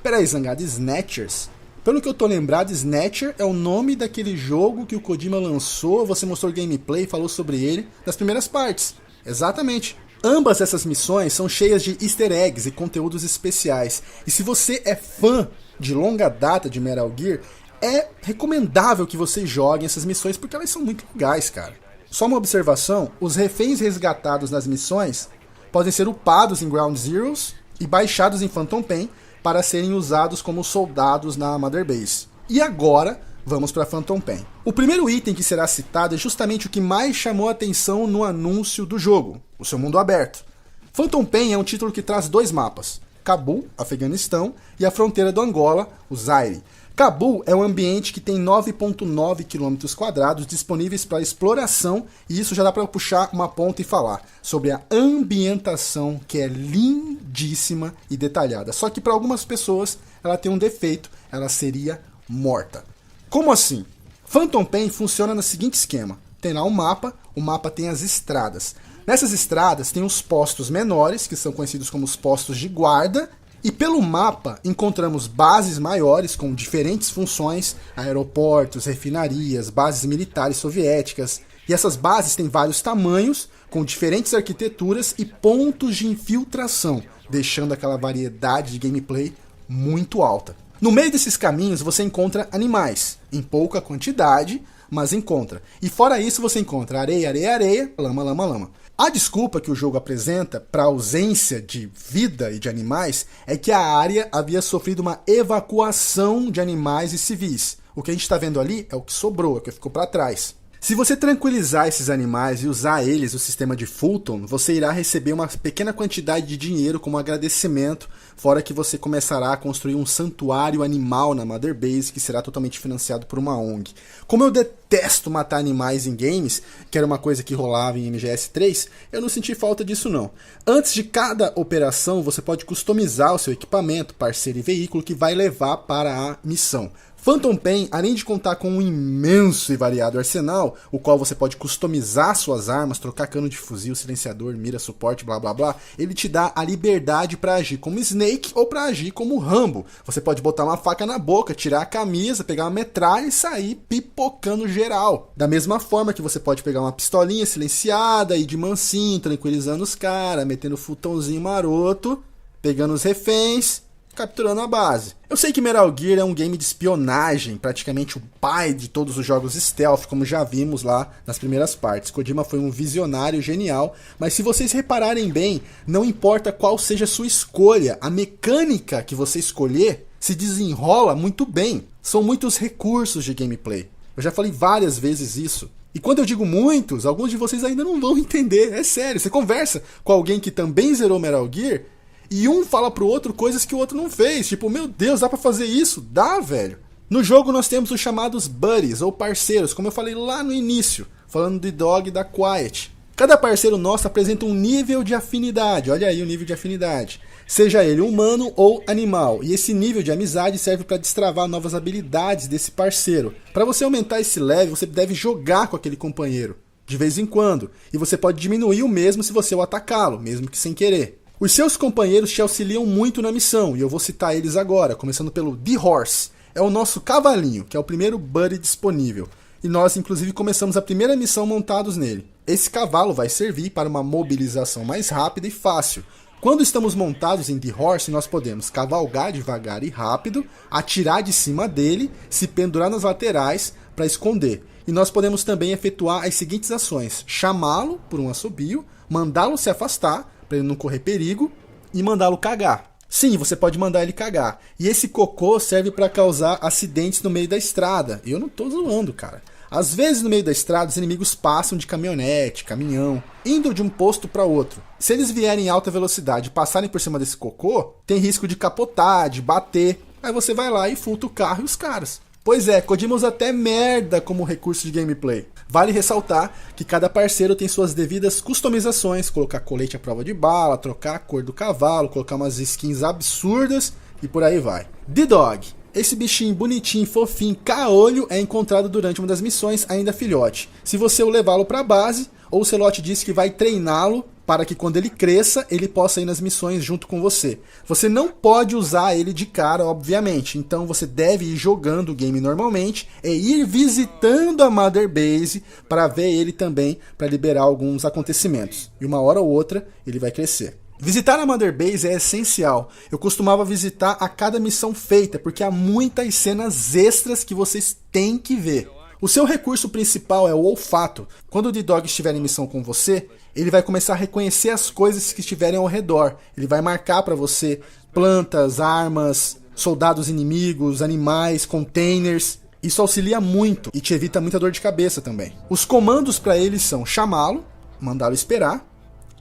Peraí, Zangado, Snatchers? Pelo que eu tô lembrado, Snatcher é o nome daquele jogo que o Kojima lançou, você mostrou gameplay, falou sobre ele, das primeiras partes. Exatamente. Ambas essas missões são cheias de easter eggs e conteúdos especiais. E se você é fã de longa data de Metal Gear, é recomendável que você jogue essas missões porque elas são muito legais, cara. Só uma observação, os reféns resgatados nas missões podem ser upados em Ground Zeroes e baixados em Phantom Pain para serem usados como soldados na Mother Base. E agora, vamos para Phantom Pain. O primeiro item que será citado é justamente o que mais chamou a atenção no anúncio do jogo, o seu mundo aberto. Phantom Pain é um título que traz dois mapas, Cabul, Afeganistão, e a fronteira do Angola, o Zaire. Cabul é um ambiente que tem 9,9 km² disponíveis para exploração, e isso já dá para puxar uma ponta e falar sobre a ambientação, que é lindíssima e detalhada. Só que para algumas pessoas ela tem um defeito, ela seria morta. Como assim? Phantom Pain funciona no seguinte esquema. Tem lá um mapa, o mapa tem as estradas. Nessas estradas tem os postos menores, que são conhecidos como os postos de guarda, e pelo mapa encontramos bases maiores com diferentes funções, aeroportos, refinarias, bases militares soviéticas. E essas bases têm vários tamanhos, com diferentes arquiteturas e pontos de infiltração, deixando aquela variedade de gameplay muito alta. No meio desses caminhos você encontra animais, em pouca quantidade, mas encontra. E fora isso você encontra areia, areia, areia, lama, lama, lama. A desculpa que o jogo apresenta para a ausência de vida e de animais é que a área havia sofrido uma evacuação de animais e civis. O que a gente está vendo ali é o que sobrou, é o que ficou para trás. Se você tranquilizar esses animais e usar eles no sistema de Fulton, você irá receber uma pequena quantidade de dinheiro como agradecimento, fora que você começará a construir um santuário animal na Mother Base, que será totalmente financiado por uma ONG. Como eu detesto matar animais em games, que era uma coisa que rolava em MGS 3, eu não senti falta disso não. Antes de cada operação, você pode customizar o seu equipamento, parceiro e veículo que vai levar para a missão. Phantom Pain, além de contar com um imenso e variado arsenal, o qual você pode customizar suas armas, trocar cano de fuzil, silenciador, mira, suporte, blá blá blá, ele te dá a liberdade para agir como Snake ou para agir como Rambo. Você pode botar uma faca na boca, tirar a camisa, pegar uma metralha e sair pipocando geral. Da mesma forma que você pode pegar uma pistolinha silenciada e ir de mansinho, tranquilizando os caras, metendo futãozinho maroto, pegando os reféns, capturando a base. Eu sei que Metal Gear é um game de espionagem, praticamente o pai de todos os jogos stealth, como já vimos lá nas primeiras partes. Kojima foi um visionário genial, mas se vocês repararem bem, não importa qual seja a sua escolha, a mecânica que você escolher se desenrola muito bem. São muitos recursos de gameplay. Eu já falei várias vezes isso. E quando eu digo muitos, alguns de vocês ainda não vão entender, é sério. Você conversa com alguém que também zerou Metal Gear, e um fala pro outro coisas que o outro não fez. Tipo, meu Deus, dá pra fazer isso? Dá, velho. No jogo nós temos os chamados buddies, ou parceiros, como eu falei lá no início, falando de Dog e da Quiet. Cada parceiro nosso apresenta um nível de afinidade, olha aí o nível de afinidade. Seja ele humano ou animal, e esse nível de amizade serve para destravar novas habilidades desse parceiro. Para você aumentar esse level, você deve jogar com aquele companheiro, de vez em quando, e você pode diminuir o mesmo se você o atacá-lo, mesmo que sem querer. Os seus companheiros te auxiliam muito na missão, e eu vou citar eles agora, começando pelo The Horse. É o nosso cavalinho, que é o primeiro buddy disponível. E nós, inclusive, começamos a primeira missão montados nele. Esse cavalo vai servir para uma mobilização mais rápida e fácil. Quando estamos montados em The Horse, nós podemos cavalgar devagar e rápido, atirar de cima dele, se pendurar nas laterais para esconder. E nós podemos também efetuar as seguintes ações: chamá-lo por um assobio, mandá-lo se afastar, para ele não correr perigo, e mandá-lo cagar. Sim, você pode mandar ele cagar. E esse cocô serve para causar acidentes no meio da estrada. Eu não tô zoando, cara. Às vezes no meio da estrada os inimigos passam de caminhonete, caminhão, indo de um posto para outro. Se eles vierem em alta velocidade e passarem por cima desse cocô, tem risco de capotar, de bater. Aí você vai lá e fulta o carro e os caras. Pois é, Kojima usa até merda como recurso de gameplay. Vale ressaltar que cada parceiro tem suas devidas customizações, colocar colete à prova de bala, trocar a cor do cavalo, colocar umas skins absurdas e por aí vai. The Dog. Esse bichinho bonitinho, fofinho, caolho é encontrado durante uma das missões, ainda filhote. Se você o levá-lo para a base, ou o Celote disse que vai treiná-lo para que quando ele cresça, ele possa ir nas missões junto com você. Você não pode usar ele de cara, obviamente, então você deve ir jogando o game normalmente e ir visitando a Mother Base para ver ele também, para liberar alguns acontecimentos. E uma hora ou outra, ele vai crescer. Visitar a Mother Base é essencial. Eu costumava visitar a cada missão feita, porque há muitas cenas extras que vocês têm que ver. O seu recurso principal é o olfato. Quando o The Dog estiver em missão com você, ele vai começar a reconhecer as coisas que estiverem ao redor. Ele vai marcar para você plantas, armas, soldados inimigos, animais, containers. Isso auxilia muito e te evita muita dor de cabeça também. Os comandos para ele são chamá-lo, mandá-lo esperar,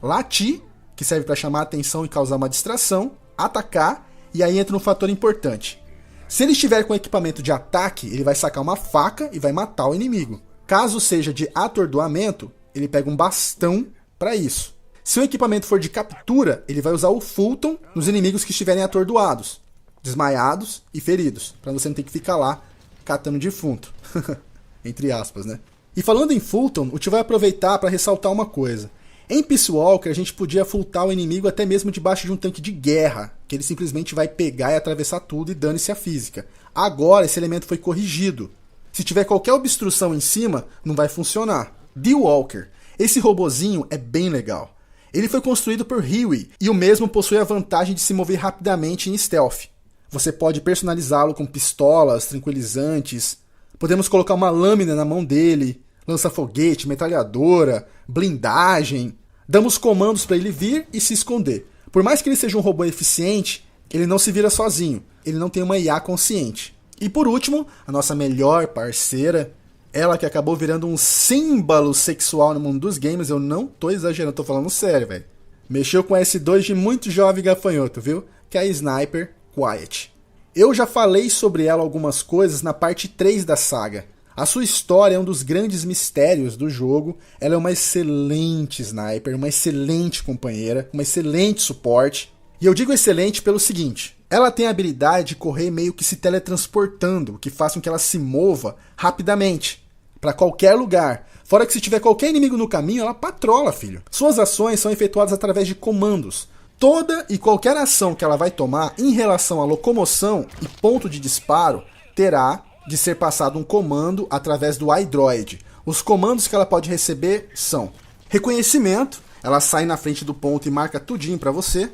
latir, que serve para chamar a atenção e causar uma distração, atacar, e aí entra um fator importante. Se ele estiver com equipamento de ataque, ele vai sacar uma faca e vai matar o inimigo. Caso seja de atordoamento, ele pega um bastão para isso. Se o equipamento for de captura, ele vai usar o Fulton nos inimigos que estiverem atordoados, desmaiados e feridos, para você não ter que ficar lá catando defunto. Entre aspas, né? E falando em Fulton, o tio vai aproveitar para ressaltar uma coisa. Em Peace Walker, a gente podia fultar o inimigo até mesmo debaixo de um tanque de guerra, que ele simplesmente vai pegar e atravessar tudo e dane-se a física. Agora, esse elemento foi corrigido. Se tiver qualquer obstrução em cima, não vai funcionar. The Walker. Esse robozinho é bem legal. Ele foi construído por Huey, e o mesmo possui a vantagem de se mover rapidamente em stealth. Você pode personalizá-lo com pistolas, tranquilizantes, podemos colocar uma lâmina na mão dele, lança-foguete, metralhadora, blindagem. Damos comandos para ele vir e se esconder. Por mais que ele seja um robô eficiente, ele não se vira sozinho. Ele não tem uma IA consciente. E por último, a nossa melhor parceira Ela que acabou virando um símbolo sexual no mundo dos games, eu não tô exagerando, tô falando sério, velho. Mexeu com S2 de muito jovem gafanhoto, viu? Que é a Sniper Quiet. Eu já falei sobre ela algumas coisas na parte 3 da saga. A sua história é um dos grandes mistérios do jogo. Ela é uma excelente sniper, uma excelente companheira, uma excelente suporte. E eu digo excelente pelo seguinte: ela tem a habilidade de correr meio que se teletransportando, o que faz com que ela se mova rapidamente para qualquer lugar. Fora que se tiver qualquer inimigo no caminho, ela patrola, filho. Suas ações são efetuadas através de comandos. Toda e qualquer ação que ela vai tomar em relação à locomoção e ponto de disparo terá de ser passado um comando através do iDroid. Os comandos que ela pode receber são reconhecimento, ela sai na frente do ponto e marca tudinho para você.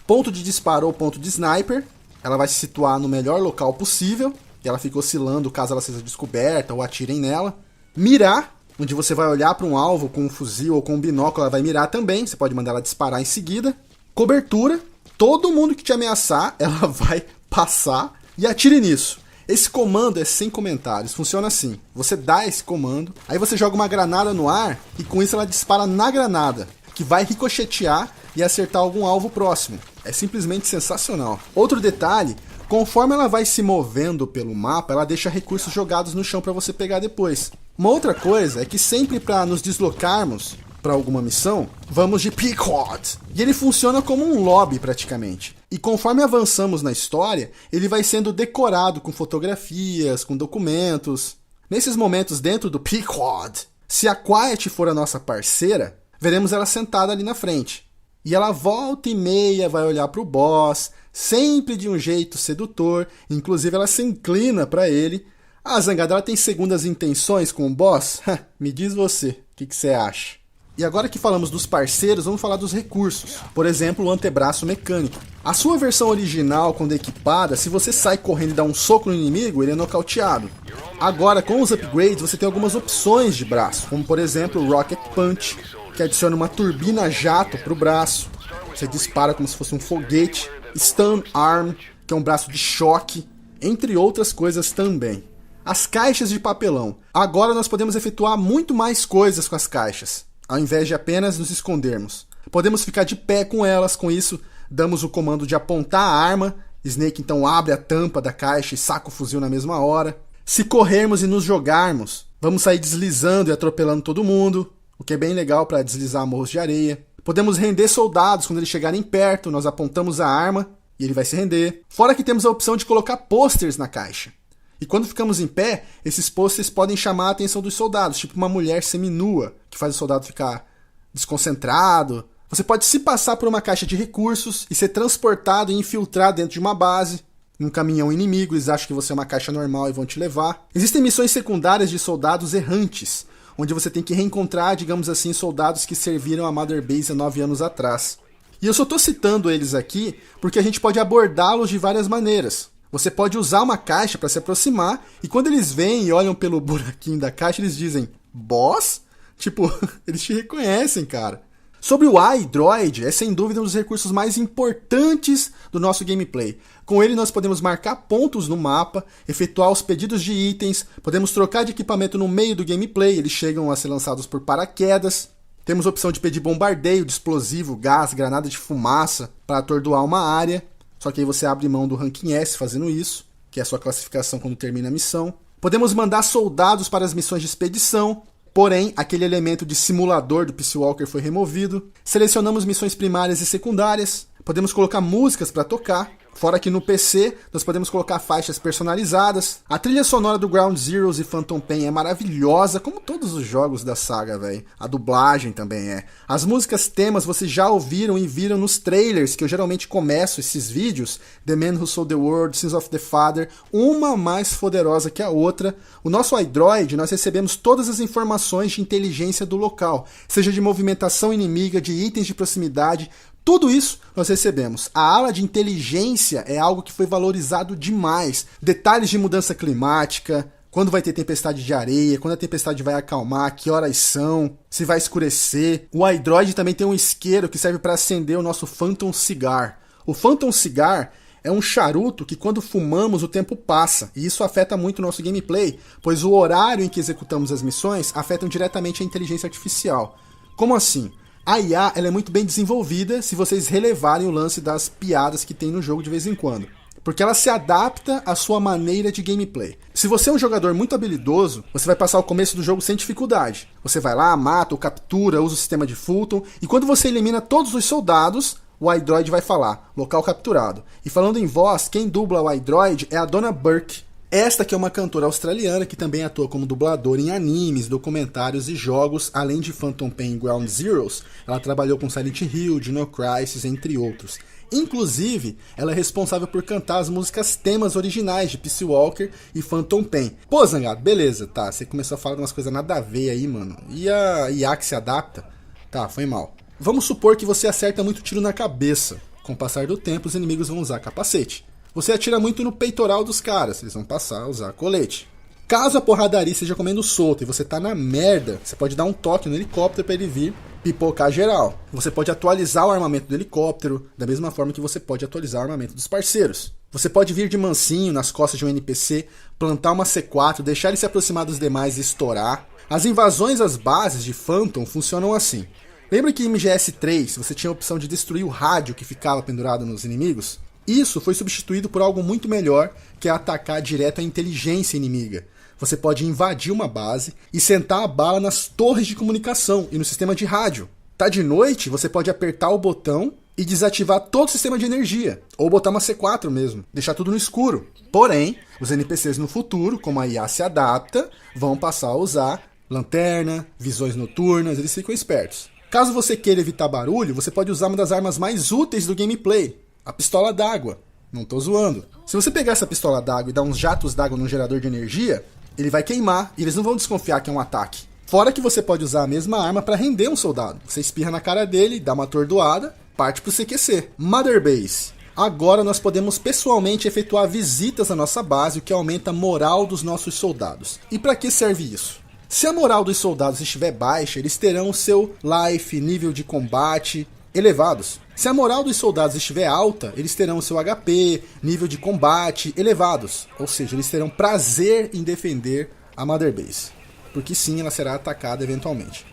Ponto de disparo ou ponto de sniper, ela vai se situar no melhor local possível, e ela fica oscilando caso ela seja descoberta ou atirem nela. Mirar, onde você vai olhar para um alvo com um fuzil ou com um binóculo, ela vai mirar também, você pode mandar ela disparar em seguida. Cobertura, todo mundo que te ameaçar, ela vai passar e atire nisso. Esse comando é sem comentários, funciona assim: você dá esse comando, aí você joga uma granada no ar e com isso ela dispara na granada, que vai ricochetear e acertar algum alvo próximo. É simplesmente sensacional. Outro detalhe, conforme ela vai se movendo pelo mapa, ela deixa recursos jogados no chão para você pegar depois. Uma outra coisa é que sempre para nos deslocarmos para alguma missão, vamos de Pequod. E ele funciona como um lobby praticamente. E conforme avançamos na história, ele vai sendo decorado com fotografias, com documentos. Nesses momentos dentro do Pequod, se a Quiet for a nossa parceira, veremos ela sentada ali na frente. E ela volta e meia vai olhar para o boss, sempre de um jeito sedutor, inclusive ela se inclina para ele. A Zangada ela tem segundas intenções com o boss? Me diz você, o que você acha? E agora que falamos dos parceiros, vamos falar dos recursos. Por exemplo, o antebraço mecânico. A sua versão original, quando equipada, se você sai correndo e dá um soco no inimigo, ele é nocauteado. Agora, com os upgrades, você tem algumas opções de braço, como por exemplo o Rocket Punch, que adiciona uma turbina jato para o braço. Você dispara como se fosse um foguete. Stun Arm, que é um braço de choque, entre outras coisas também. As caixas de papelão. Agora nós podemos efetuar muito mais coisas com as caixas, ao invés de apenas nos escondermos. Podemos ficar de pé com elas, com isso damos o comando de apontar a arma, Snake então abre a tampa da caixa e saca o fuzil na mesma hora. Se corrermos e nos jogarmos, vamos sair deslizando e atropelando todo mundo, o que é bem legal para deslizar morros de areia. Podemos render soldados quando eles chegarem perto, nós apontamos a arma e ele vai se render. Fora que temos a opção de colocar posters na caixa. E quando ficamos em pé, esses posters podem chamar a atenção dos soldados, tipo uma mulher seminua, que faz o soldado ficar desconcentrado. Você pode se passar por uma caixa de recursos e ser transportado e infiltrado dentro de uma base, num caminhão inimigo, eles acham que você é uma caixa normal e vão te levar. Existem missões secundárias de soldados errantes, onde você tem que reencontrar, digamos assim, soldados que serviram a Mother Base há 9 anos atrás. E eu só estou citando eles aqui porque a gente pode abordá-los de várias maneiras. Você pode usar uma caixa para se aproximar e quando eles vêm e olham pelo buraquinho da caixa, eles dizem, boss? Tipo, eles te reconhecem, cara. Sobre o iDroid, é sem dúvida um dos recursos mais importantes do nosso gameplay. Com ele nós podemos marcar pontos no mapa, efetuar os pedidos de itens, podemos trocar de equipamento no meio do gameplay, eles chegam a ser lançados por paraquedas. Temos a opção de pedir bombardeio de explosivo, gás, granada de fumaça para atordoar uma área. Só que aí você abre mão do ranking S fazendo isso, que é a sua classificação quando termina a missão. Podemos mandar soldados para as missões de expedição, porém aquele elemento de simulador do Peace Walker foi removido. Selecionamos missões primárias e secundárias. Podemos colocar músicas para tocar. Fora que no PC nós podemos colocar faixas personalizadas. A trilha sonora do Ground Zeroes e Phantom Pain é maravilhosa, como todos os jogos da saga, velho. A dublagem também é. As músicas temas vocês já ouviram e viram nos trailers, que eu geralmente começo esses vídeos. The Man Who Sold the World, Sins of the Father, uma mais poderosa que a outra. O nosso iDroid, nós recebemos todas as informações de inteligência do local, seja de movimentação inimiga, de itens de proximidade. Tudo isso nós recebemos. A ala de inteligência é algo que foi valorizado demais. Detalhes de mudança climática, quando vai ter tempestade de areia, quando a tempestade vai acalmar, que horas são, se vai escurecer. O iDroid também tem um isqueiro que serve para acender o nosso Phantom Cigar. O Phantom Cigar é um charuto que quando fumamos o tempo passa, e isso afeta muito o nosso gameplay, pois o horário em que executamos as missões afetam diretamente a inteligência artificial. Como assim? A IA ela é muito bem desenvolvida se vocês relevarem o lance das piadas que tem no jogo de vez em quando. Porque ela se adapta à sua maneira de gameplay. Se você é um jogador muito habilidoso, você vai passar o começo do jogo sem dificuldade. Você vai lá, mata ou captura, usa o sistema de Fulton, e quando você elimina todos os soldados, o iDroid vai falar, local capturado. E falando em voz, quem dubla o iDroid é a Donna Burke. Esta que é uma cantora australiana que também atua como dubladora em animes, documentários e jogos, além de Phantom Pain e Ground Zeroes, ela trabalhou com Silent Hill, Dino Crisis, entre outros. Inclusive, ela é responsável por cantar as músicas temas originais de Peace Walker e Phantom Pain. Pô, Zangado, beleza, tá, você começou a falar de umas coisas nada a ver aí, mano. E a IA que se adapta? Tá, foi mal. Vamos supor que você acerta muito tiro na cabeça. Com o passar do tempo, os inimigos vão usar capacete. Você atira muito no peitoral dos caras, eles vão passar a usar colete. Caso a porradaria esteja comendo solto e você tá na merda, você pode dar um toque no helicóptero para ele vir pipocar geral. Você pode atualizar o armamento do helicóptero, da mesma forma que você pode atualizar o armamento dos parceiros. Você pode vir de mansinho nas costas de um NPC, plantar uma C4, deixar ele se aproximar dos demais e estourar. As invasões às bases de Phantom funcionam assim. Lembra que em MGS3 você tinha a opção de destruir o rádio que ficava pendurado nos inimigos? Isso foi substituído por algo muito melhor, que é atacar direto a inteligência inimiga. Você pode invadir uma base e sentar a bala nas torres de comunicação e no sistema de rádio. Tá de noite, você pode apertar o botão e desativar todo o sistema de energia, ou botar uma C4 mesmo, deixar tudo no escuro. Porém, os NPCs no futuro, como a IA se adapta, vão passar a usar lanterna, visões noturnas, eles ficam espertos. Caso você queira evitar barulho, você pode usar uma das armas mais úteis do gameplay, a pistola d'água. Não tô zoando. Se você pegar essa pistola d'água e dar uns jatos d'água num gerador de energia, ele vai queimar e eles não vão desconfiar que é um ataque. Fora que você pode usar a mesma arma para render um soldado. Você espirra na cara dele, dá uma atordoada, parte pro CQC. Mother Base. Agora nós podemos pessoalmente efetuar visitas à nossa base, o que aumenta a moral dos nossos soldados. E para que serve isso? Se a moral dos soldados estiver baixa, eles terão o seu life, nível de combate elevados. Se a moral dos soldados estiver alta, eles terão o seu HP, nível de combate elevados. Ou seja, eles terão prazer em defender a Mother Base. Porque sim, ela será atacada eventualmente.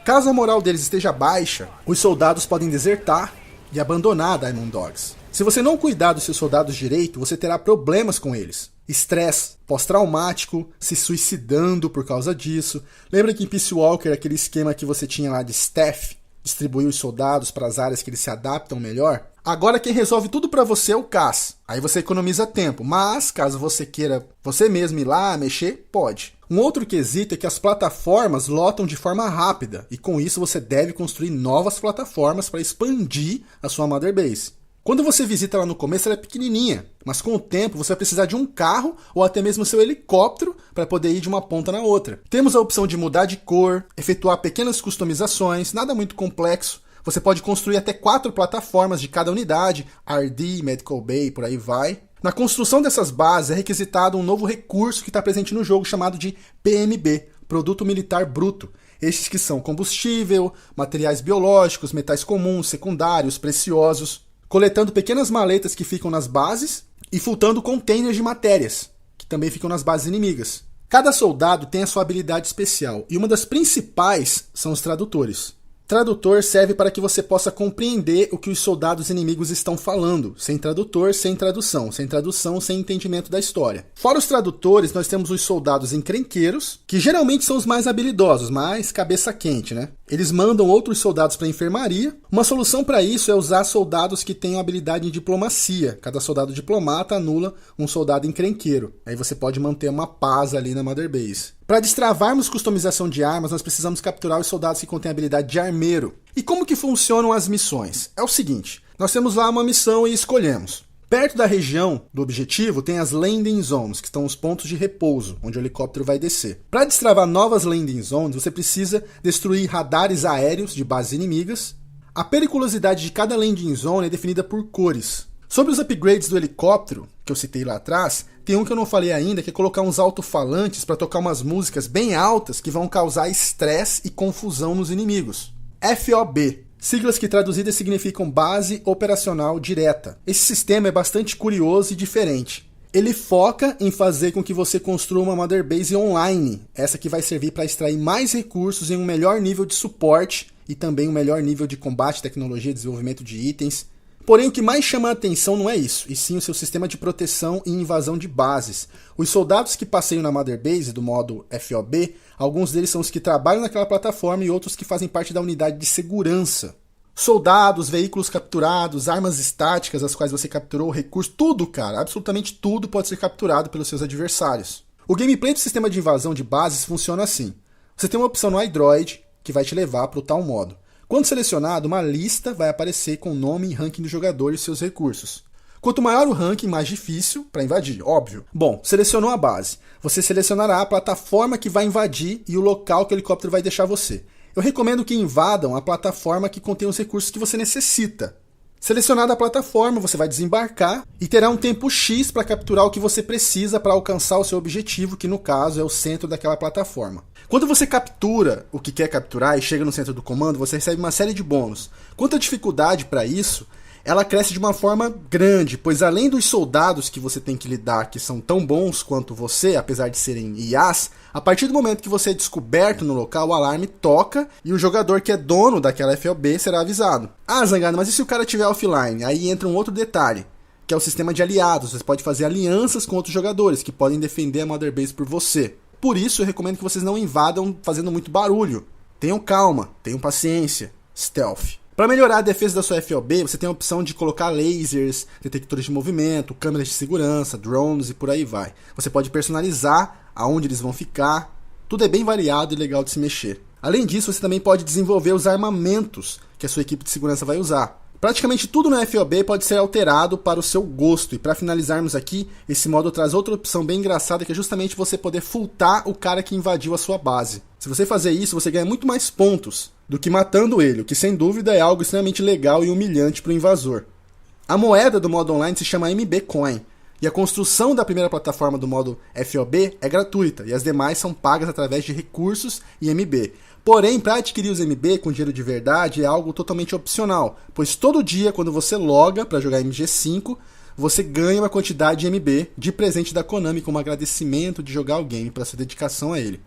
Caso a moral deles esteja baixa, os soldados podem desertar e abandonar Diamond Dogs. Se você não cuidar dos seus soldados direito, você terá problemas com eles. Estresse pós-traumático, se suicidando por causa disso. Lembra que em Peace Walker, aquele esquema que você tinha lá de staff, distribuir os soldados para as áreas que eles se adaptam melhor? Agora quem resolve tudo para você é o CAS. Aí você economiza tempo, mas caso você queira você mesmo ir lá mexer, pode. Um outro quesito é que as plataformas lotam de forma rápida, e com isso você deve construir novas plataformas para expandir a sua Mother Base. Quando você visita ela no começo, ela é pequenininha, mas com o tempo você vai precisar de um carro ou até mesmo seu helicóptero para poder ir de uma ponta na outra. Temos a opção de mudar de cor, efetuar pequenas customizações, nada muito complexo. Você pode construir até 4 plataformas de cada unidade, RD, Medical Bay, por aí vai. Na construção dessas bases é requisitado um novo recurso que está presente no jogo chamado de PMB, Produto Militar Bruto. Estes que são combustível, materiais biológicos, metais comuns, secundários, preciosos, coletando pequenas maletas que ficam nas bases e fultando containers de matérias, que também ficam nas bases inimigas. Cada soldado tem a sua habilidade especial, e uma das principais são os tradutores. Tradutor serve para que você possa compreender o que os soldados inimigos estão falando. Sem tradutor, sem tradução. Sem tradução, sem entendimento da história. Fora os tradutores, nós temos os soldados encrenqueiros, que geralmente são os mais habilidosos, mais cabeça quente, né? Eles mandam outros soldados para a enfermaria. Uma solução para isso é usar soldados que tenham habilidade em diplomacia. Cada soldado diplomata anula um soldado encrenqueiro. Aí você pode manter uma paz ali na Mother Base. Para destravarmos customização de armas, nós precisamos capturar os soldados que contêm habilidade de armeiro. E como que funcionam as missões? É o seguinte, nós temos lá uma missão e escolhemos. Perto da região do objetivo tem as landing zones, que estão os pontos de repouso, onde o helicóptero vai descer. Para destravar novas landing zones, você precisa destruir radares aéreos de bases inimigas. A periculosidade de cada landing zone é definida por cores. Sobre os upgrades do helicóptero, que eu citei lá atrás, tem um que eu não falei ainda, que é colocar uns alto-falantes para tocar umas músicas bem altas que vão causar estresse e confusão nos inimigos. FOB, Siglas que traduzidas significam Base Operacional Direta. Esse sistema é bastante curioso e diferente. Ele foca em fazer com que você construa uma Mother Base online, essa que vai servir para extrair mais recursos em um melhor nível de suporte e também um melhor nível de combate, tecnologia, desenvolvimento de itens. Porém, o que mais chama a atenção não é isso, e sim o seu sistema de proteção e invasão de bases. Os soldados que passeiam na Mother Base do modo FOB, alguns deles são os que trabalham naquela plataforma e outros que fazem parte da unidade de segurança. Soldados, veículos capturados, armas estáticas as quais você capturou, recursos, tudo, cara, absolutamente tudo pode ser capturado pelos seus adversários. O gameplay do sistema de invasão de bases funciona assim. Você tem uma opção no iDroid que vai te levar para o tal modo. Quando selecionado, uma lista vai aparecer com o nome e ranking do jogador e seus recursos. Quanto maior o ranking, mais difícil para invadir, óbvio. Bom, selecionou a base. Você selecionará a plataforma que vai invadir e o local que o helicóptero vai deixar você. Eu recomendo que invadam a plataforma que contém os recursos que você necessita. Selecionada a plataforma, você vai desembarcar e terá um tempo X para capturar o que você precisa para alcançar o seu objetivo, que no caso é o centro daquela plataforma. Quando você captura o que quer capturar e chega no centro do comando, você recebe uma série de bônus. Quanto à dificuldade para isso, ela cresce de uma forma grande, pois além dos soldados que você tem que lidar, que são tão bons quanto você, apesar de serem IAs, a partir do momento que você é descoberto no local, o alarme toca e o jogador que é dono daquela FOB será avisado. Ah, Zangado, mas e se o cara estiver offline? Aí entra um outro detalhe, que é o sistema de aliados. Você pode fazer alianças com outros jogadores que podem defender a Mother Base por você. Por isso, eu recomendo que vocês não invadam fazendo muito barulho. Tenham calma, tenham paciência, stealth. Para melhorar a defesa da sua FOB, você tem a opção de colocar lasers, detectores de movimento, câmeras de segurança, drones e por aí vai. Você pode personalizar aonde eles vão ficar. Tudo é bem variado e legal de se mexer. Além disso, você também pode desenvolver os armamentos que a sua equipe de segurança vai usar. Praticamente tudo no FOB pode ser alterado para o seu gosto. E para finalizarmos aqui, esse modo traz outra opção bem engraçada, que é justamente você poder fultar o cara que invadiu a sua base. Se você fazer isso, você ganha muito mais pontos do que matando ele, o que sem dúvida é algo extremamente legal e humilhante para o invasor. A moeda do modo online se chama MB Coin, e a construção da primeira plataforma do modo FOB é gratuita, e as demais são pagas através de recursos e MB. Porém, para adquirir os MB com dinheiro de verdade é algo totalmente opcional, pois todo dia, quando você loga para jogar MG5, você ganha uma quantidade de MB de presente da Konami como agradecimento de jogar o game para sua dedicação a ele,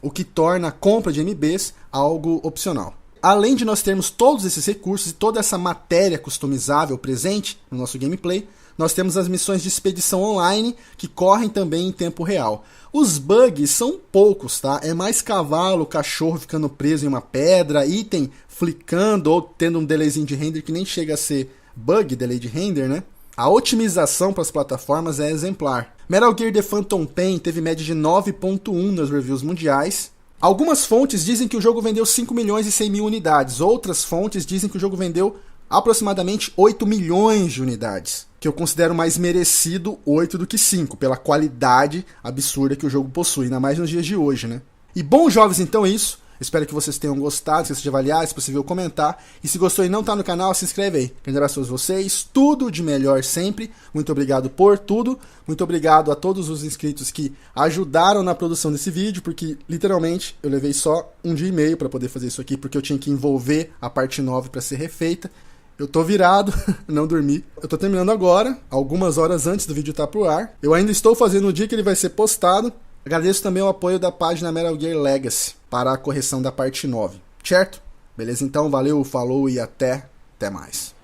o que torna a compra de MBs algo opcional. Além de nós termos todos esses recursos e toda essa matéria customizável presente no nosso gameplay, nós temos as missões de expedição online que correm também em tempo real. Os bugs são poucos, tá? É mais cavalo, cachorro ficando preso em uma pedra, item flicando ou tendo um delayzinho de render que nem chega a ser bug, delay de render, né? A otimização para as plataformas é exemplar. Metal Gear The Phantom Pain teve média de 9.1 nas reviews mundiais. Algumas fontes dizem que o jogo vendeu 5 milhões e 100 mil unidades. Outras fontes dizem que o jogo vendeu aproximadamente 8 milhões de unidades. Que eu considero mais merecido 8 do que 5, pela qualidade absurda que o jogo possui, ainda mais nos dias de hoje, né? E bom, jovens, então é isso. Espero que vocês tenham gostado, esqueça de avaliar, se possível comentar. E se gostou e não está no canal, se inscreve aí. Grande abraço a todos vocês, tudo de melhor sempre. Muito obrigado por tudo. Muito obrigado a todos os inscritos que ajudaram na produção desse vídeo, porque literalmente eu levei só um dia e meio para poder fazer isso aqui, porque eu tinha que envolver a parte 9 para ser refeita. Eu tô virado, não dormi. Eu tô terminando agora, algumas horas antes do vídeo estar pro ar. Eu ainda estou fazendo o dia que ele vai ser postado. Agradeço também o apoio da página Metal Gear Legacy para a correção da parte 9, certo? Beleza, então, valeu, falou e até mais.